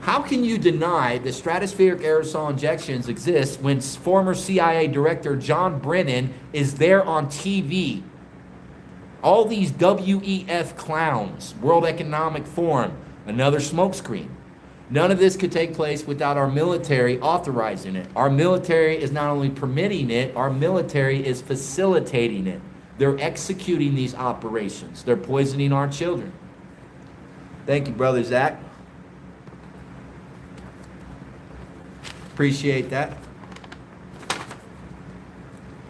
How can you deny that stratospheric aerosol injections exist when former CIA Director John Brennan is there on TV? All these WEF clowns, World Economic Forum, another smokescreen. None of this could take place without our military authorizing it. Our military is not only permitting it, our military is facilitating it. They're executing these operations. They're poisoning our children. Thank you, Brother Zach. Appreciate that.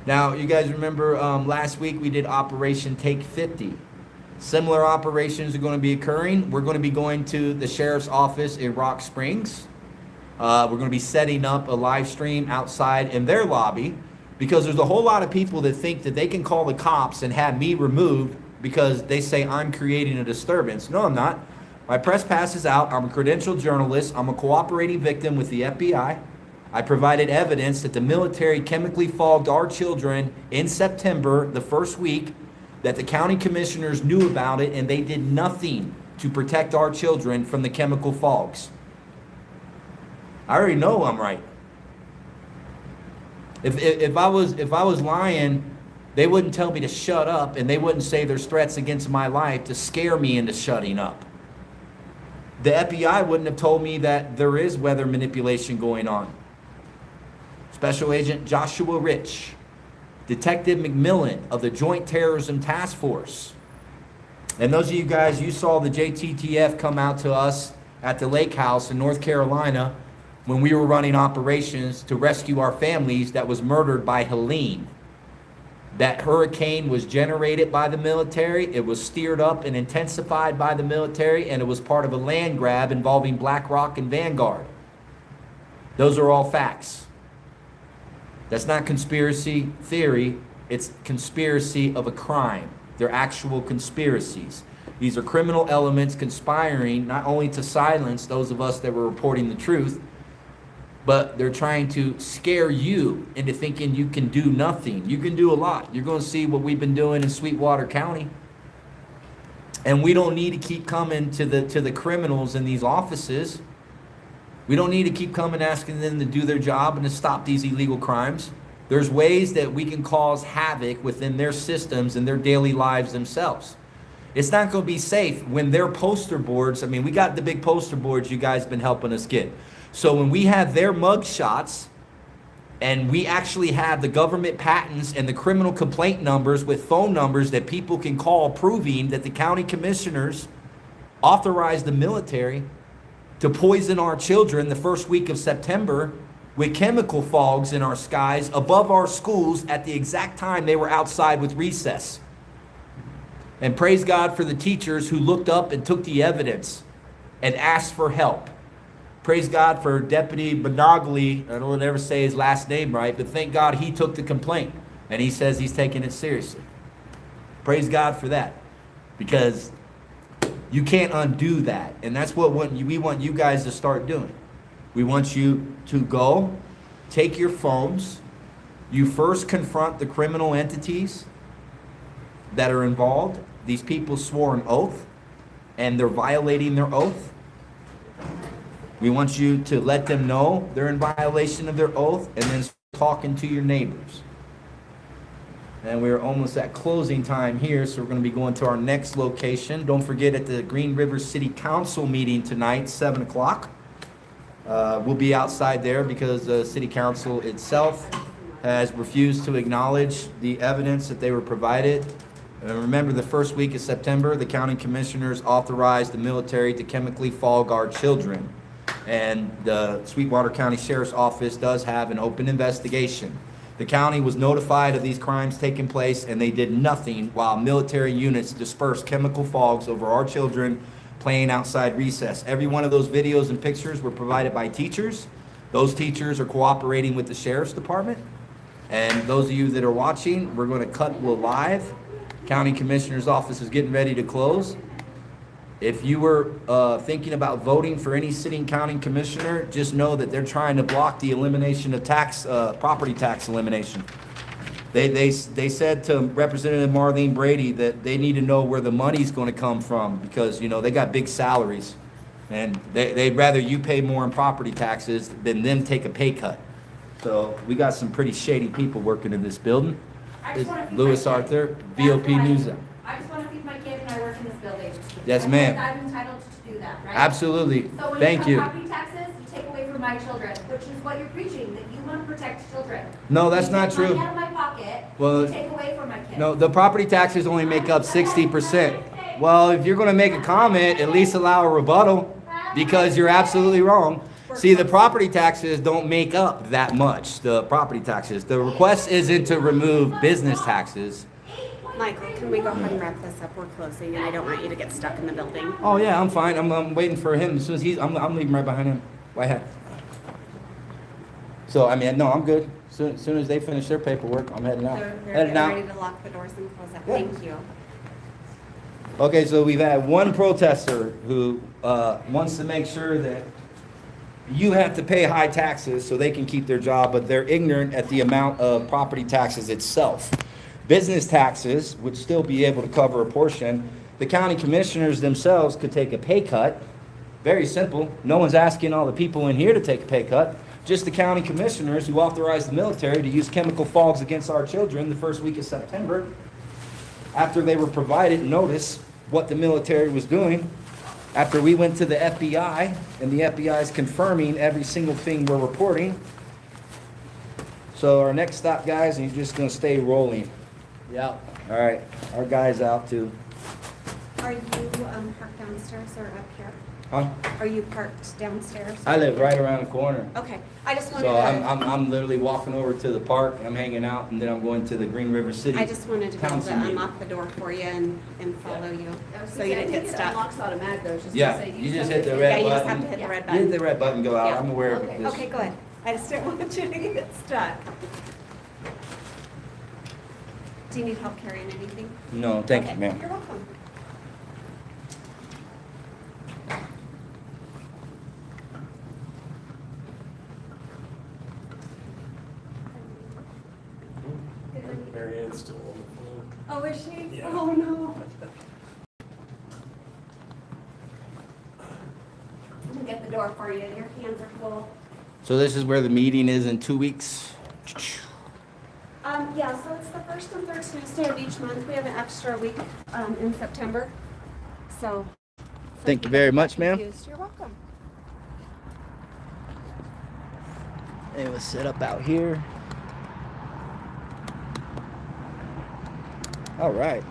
Now, you guys remember last week we did Operation Take 50. Similar operations are going to be occurring. We're going to be going to the sheriff's office in Rock Springs. We're going to be setting up a live stream outside in their lobby. Because there's a whole lot of people that think that they can call the cops and have me removed because they say I'm creating a disturbance. No, I'm not. My press pass is out. I'm a credentialed journalist. I'm a cooperating victim with the FBI. I provided evidence that the military chemically fogged our children in September, the first week, that the county commissioners knew about it, and they did nothing to protect our children from the chemical fogs. I already know I'm right. If I was lying, they wouldn't tell me to shut up, and they wouldn't say there's threats against my life to scare me into shutting up. The FBI wouldn't have told me that there is weather manipulation going on. Special Agent Joshua Rich, Detective McMillan of the Joint Terrorism Task Force. And those of you guys, you saw the JTTF come out to us at the lake house in North Carolina when we were running operations to rescue our families that was murdered by Helene. That hurricane was generated by the military, it was steered up and intensified by the military, and it was part of a land grab involving BlackRock and Vanguard. Those are all facts. That's not conspiracy theory, it's conspiracy of a crime. They're actual conspiracies. These are criminal elements conspiring not only to silence those of us that were reporting the truth, but they're trying to scare you into thinking you can do nothing. You can do a lot. You're going to see what we've been doing in Sweetwater County. And we don't need to keep coming to the criminals in these offices. We don't need to keep coming asking them to do their job and to stop these illegal crimes. There's ways that we can cause havoc within their systems and their daily lives themselves. It's not going to be safe when their poster boards, I mean, we got the big poster boards you guys been helping us get. So when we have their mug shots and we actually have the government patents and the criminal complaint numbers with phone numbers that people can call proving that the county commissioners authorized the military to poison our children the first week of September with chemical fogs in our skies above our schools at the exact time they were outside with recess. And praise God for the teachers who looked up and took the evidence and asked for help. Praise God for Deputy Benogly. I don't ever say his last name right, but thank God he took the complaint and he says he's taking it seriously. Praise God for that, because you can't undo that. And that's what we want you guys to start doing. We want you to go, take your phones, you first confront the criminal entities that are involved. These people swore an oath and they're violating their oath. We want you to let them know they're in violation of their oath, and then talking to your neighbors. And we're almost at closing time here, so we're going to be going to our next location. Don't forget, at the Green River City Council meeting tonight, 7 o'clock. We'll be outside there because the City Council itself has refused to acknowledge the evidence that they were provided. And remember, the first week of September, the county commissioners authorized the military to chemically fog our children. And the Sweetwater County Sheriff's Office does have an open investigation. The county was notified of these crimes taking place, and they did nothing while military units dispersed chemical fogs over our children playing outside recess. Every one of those videos and pictures were provided by teachers. Those teachers are cooperating with the Sheriff's Department. And those of you that are watching, we're going to cut live. County Commissioner's Office is getting ready to close. If you were thinking about voting for any sitting county commissioner, just know that they're trying to block the elimination of property tax elimination. They said to Representative Marlene Brady that they need to know where the money's going to come from, because, you know, they got big salaries, and they'd rather you pay more in property taxes than them take a pay cut. So we got some pretty shady people working in this building. Lewis Arthur, VOP News. I just want to feed my kid and I work in this building. Yes, ma'am. I'm entitled to do that, right? Absolutely. So when Thank you you. cut property taxes, you take away from my children, which is what you're preaching, that you want to protect children. No, that's You not take true. money out of my pocket, Well, you take away from my kids. No, the property taxes only make up 60%. Well, if you're going to make a comment, at least allow a rebuttal, because you're absolutely wrong. See, the property taxes don't make up that much, the property taxes. The request isn't to remove business taxes. Michael, can we go ahead and wrap this up? We're closing, and I don't want you to get stuck in the building. Oh, yeah, I'm fine. I'm waiting for him. As soon as I'm leaving right behind him. Go ahead. So, I mean, no, I'm good. Soon as they finish their paperwork, I'm heading out. They're Heading getting out. ready to lock the doors and close up. Yeah. Thank you. Okay, so we've had one protester who wants to make sure that you have to pay high taxes so they can keep their job, but they're ignorant at the amount of property taxes itself. Business taxes would still be able to cover a portion. The county commissioners themselves could take a pay cut. Very simple. No one's asking all the people in here to take a pay cut. Just the county commissioners who authorized the military to use chemical fogs against our children the first week of September, after they were provided notice what the military was doing, after we went to the FBI, and the FBI is confirming every single thing we're reporting. So our next stop, guys, and you're just gonna stay rolling. Yeah. All right, our guy's out too. Are you parked downstairs or up here? Huh? Are you parked downstairs? I live right around the corner. Okay, I just wanted So to. I'm literally walking over to the park, I'm hanging out, and then I'm going to the Green River City. I just wanted to be able Council to meeting. unlock the door for you and follow you, I was so gonna you say, I didn't think get it stuck. unlocks automatic though, it's just Yeah, gonna say, you just have hit to the hit- red Yeah, you just button. have to hit the red You hit button. the red button, go out. Yeah. I'm aware of Okay. this. Okay, go ahead. I just didn't want you to get stuck. Do you need help carrying anything? No, thank Okay, you, ma'am. You're welcome. Mary Ann's still on the phone. Oh, is she? Yeah. Oh, no. I'm gonna get the door for you, your hands are full. So this is where the meeting is in 2 weeks? Yeah, so it's the first and third Tuesday of each month. We have an extra week in September. So. Thank you very much, ma'am. Confused. You're welcome. And we'll sit up out here. All right.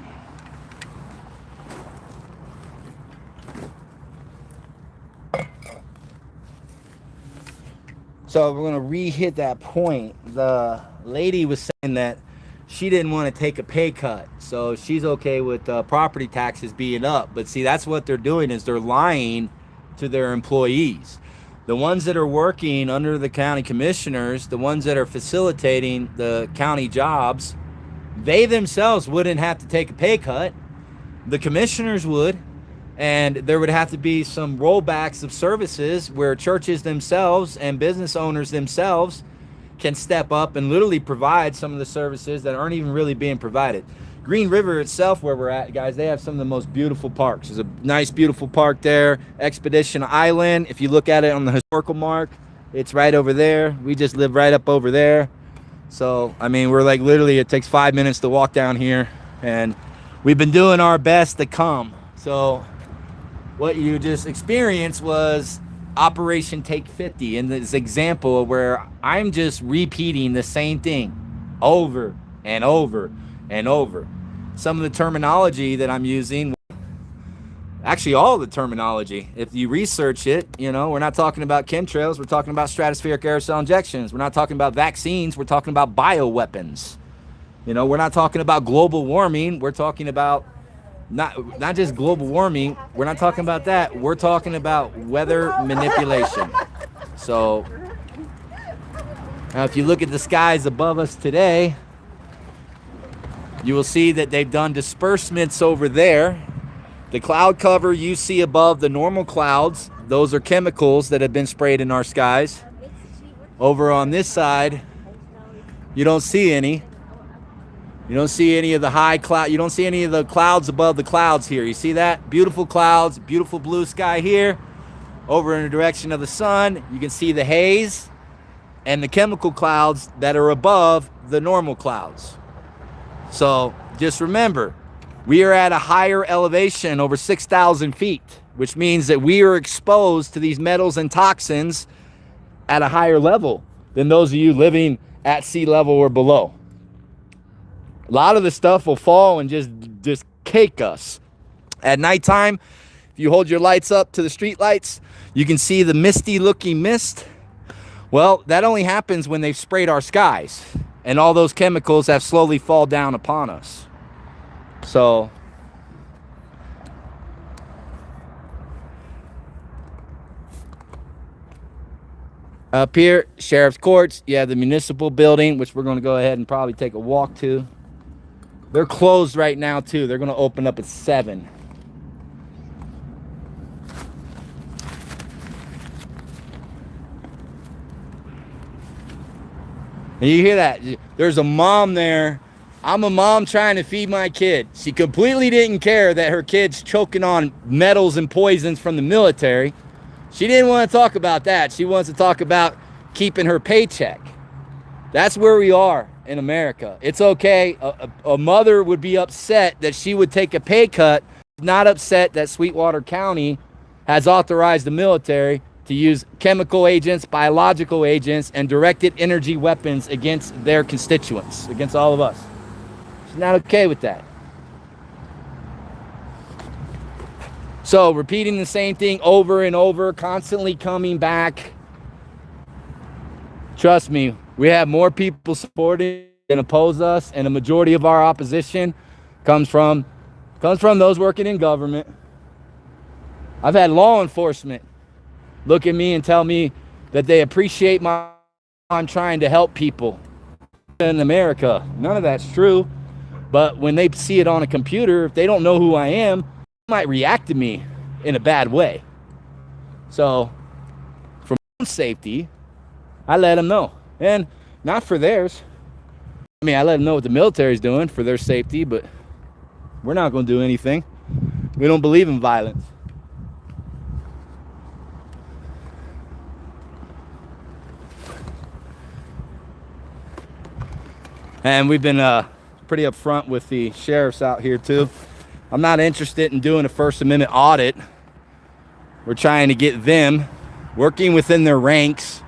So we're gonna re-hit that point. The lady was saying that she didn't want to take a pay cut, so she's okay with property taxes being up. But see, that's what they're doing, is they're lying to their employees. The ones that are working under the county commissioners, the ones that are facilitating the county jobs, they themselves wouldn't have to take a pay cut. The commissioners would, and there would have to be some rollbacks of services where churches themselves and business owners themselves can step up and literally provide some of the services that aren't even really being provided. Green River itself, where we're at, guys, they have some of the most beautiful parks. There's a nice, beautiful park there, Expedition Island. If you look at it on the historical mark, it's right over there. We just live right up over there. So, I mean, we're like literally, it takes 5 minutes to walk down here, and we've been doing our best to come. So what you just experienced was Operation Take 50, and this example where I'm just repeating the same thing over and over and over. Some of the terminology that I'm using, actually all the terminology, if you research it, you know, we're not talking about chemtrails, we're talking about stratospheric aerosol injections. We're not talking about vaccines, we're talking about bioweapons. You know, we're not talking about global warming, we're talking about not just global warming, we're not talking about that, we're talking about weather manipulation. So now if you look at the skies above us today, you will see that they've done disbursements over there. The cloud cover you see above the normal clouds, those are chemicals that have been sprayed in our skies. Over on this side, you don't see any. You don't see any of the high cloud. You don't see any of the clouds above the clouds here. You see that? Beautiful clouds, beautiful blue sky here. Over in the direction of the sun, you can see the haze and the chemical clouds that are above the normal clouds. So just remember, we are at a higher elevation, over 6,000 feet, which means that we are exposed to these metals and toxins at a higher level than those of you living at sea level or below. A lot of the stuff will fall and just cake us. At nighttime, if you hold your lights up to the street lights, you can see the misty looking mist. Well, that only happens when they've sprayed our skies, and all those chemicals have slowly fall down upon us. So Up here, Sheriff's Courts, you have the municipal building, which we're going to go ahead and probably take a walk to. They're closed right now, too. They're going to open up at 7. And you hear that? There's a mom there. I'm a mom trying to feed my kid. She completely didn't care that her kid's choking on metals and poisons from the military. She didn't want to talk about that. She wants to talk about keeping her paycheck. That's where we are in America. It's okay. A mother would be upset that she would take a pay cut, not upset that Sweetwater County has authorized the military to use chemical agents, biological agents, and directed energy weapons against their constituents, against all of us. She's not okay with that. So repeating the same thing over and over, constantly coming back. Trust me, we have more people supporting and oppose us, and a majority of our opposition comes from those working in government. I've had law enforcement look at me and tell me that they appreciate I'm trying to help people in America. None of that's true. But when they see it on a computer, if they don't know who I am, they might react to me in a bad way. So, for my own safety, I let them know. And not for theirs. I mean, I let them know what the military's doing for their safety, but we're not going to do anything. We don't believe in violence. And we've been pretty upfront with the sheriffs out here too. I'm not interested in doing a First Amendment audit. We're trying to get them working within their ranks.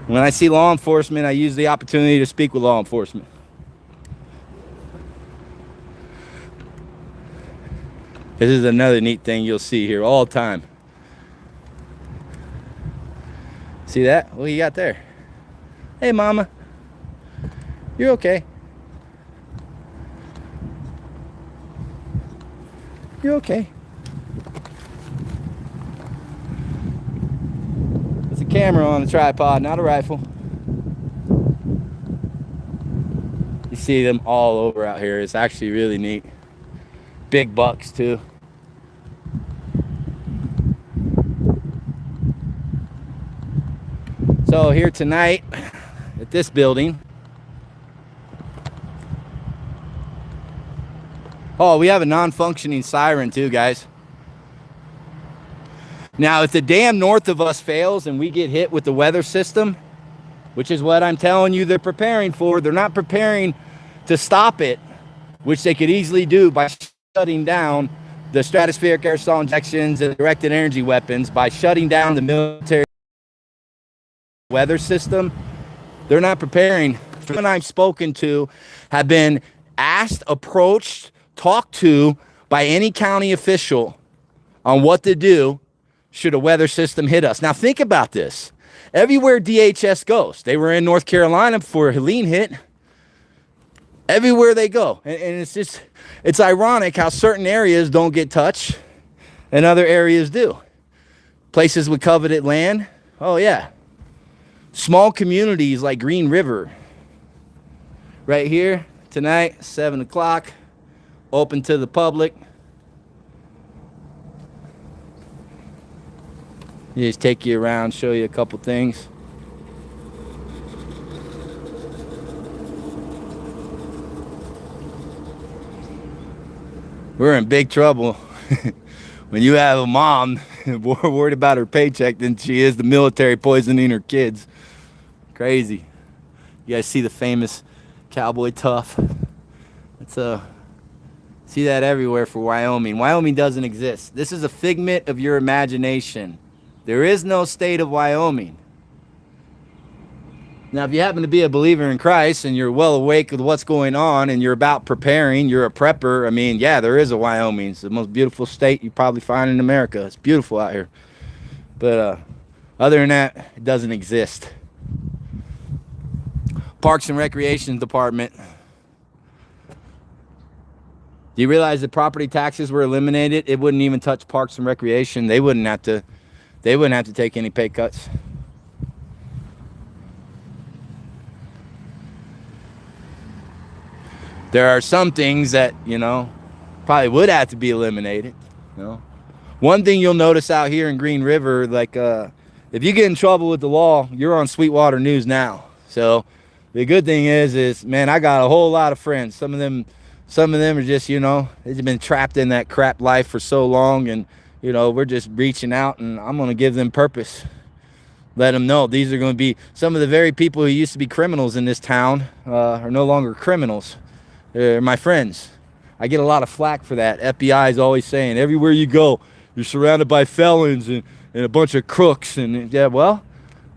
When I see law enforcement, I use the opportunity to speak with law enforcement. This is another neat thing you'll see here all the time. See that? What you got there? Hey, mama. You're okay. You're okay. It's a camera on a tripod, not a rifle. You see them all over out here. It's actually really neat. Big bucks too. So here tonight at this building. Oh, we have a non-functioning siren too, guys. Now, if the dam north of us fails and we get hit with the weather system, which is what I'm telling you they're preparing for, they're not preparing to stop it, which they could easily do by shutting down the stratospheric aerosol injections and directed energy weapons, by shutting down the military weather system. They're not preparing. Everyone I've spoken to have been asked, approached, talked to by any county official on what to do should a weather system hit us. Now think about this. Everywhere DHS goes, they were in North Carolina before Helene hit. Everywhere they go. And it's ironic how certain areas don't get touched and other areas do. Places with coveted land, oh yeah. Small communities like Green River. Right here, tonight, 7 o'clock. Open to the public. You just take you around, show you a couple things. We're in big trouble when you have a mom more worried about her paycheck than she is the military poisoning her kids. Crazy. You guys see the famous cowboy tough? It's see that everywhere for Wyoming. Wyoming doesn't exist. This is a figment of your imagination. There is no state of Wyoming. Now, if you happen to be a believer in Christ and you're well awake with what's going on and you're about preparing, you're a prepper, I mean, yeah, there is a Wyoming. It's the most beautiful state you probably find in America. It's beautiful out here. But other than that, it doesn't exist. Parks and Recreation Department. Do you realize that property taxes were eliminated? It wouldn't even touch Parks and Recreation. They wouldn't have to take any pay cuts. there are some things that, you know, probably would have to be eliminated, you know. One thing you'll notice out here in Green River, like, if you get in trouble with the law, you're on Sweetwater News now. So the good thing is, man, I got a whole lot of friends. Some of them are just, you know, they've been trapped in that crap life for so long, and, you know, we're just reaching out, and I'm going to give them purpose. Let them know these are going to be some of the very people who used to be criminals in this town are no longer criminals. They're my friends. I get a lot of flack for that. FBI is always saying, everywhere you go, you're surrounded by felons and a bunch of crooks. And yeah, well,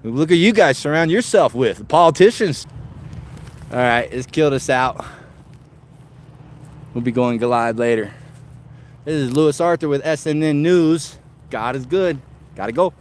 look at you guys surround yourself with, the politicians. All right, let's kill this out. We'll be going live later. This is Lewis Arthur with SNN News. God is good. Gotta go.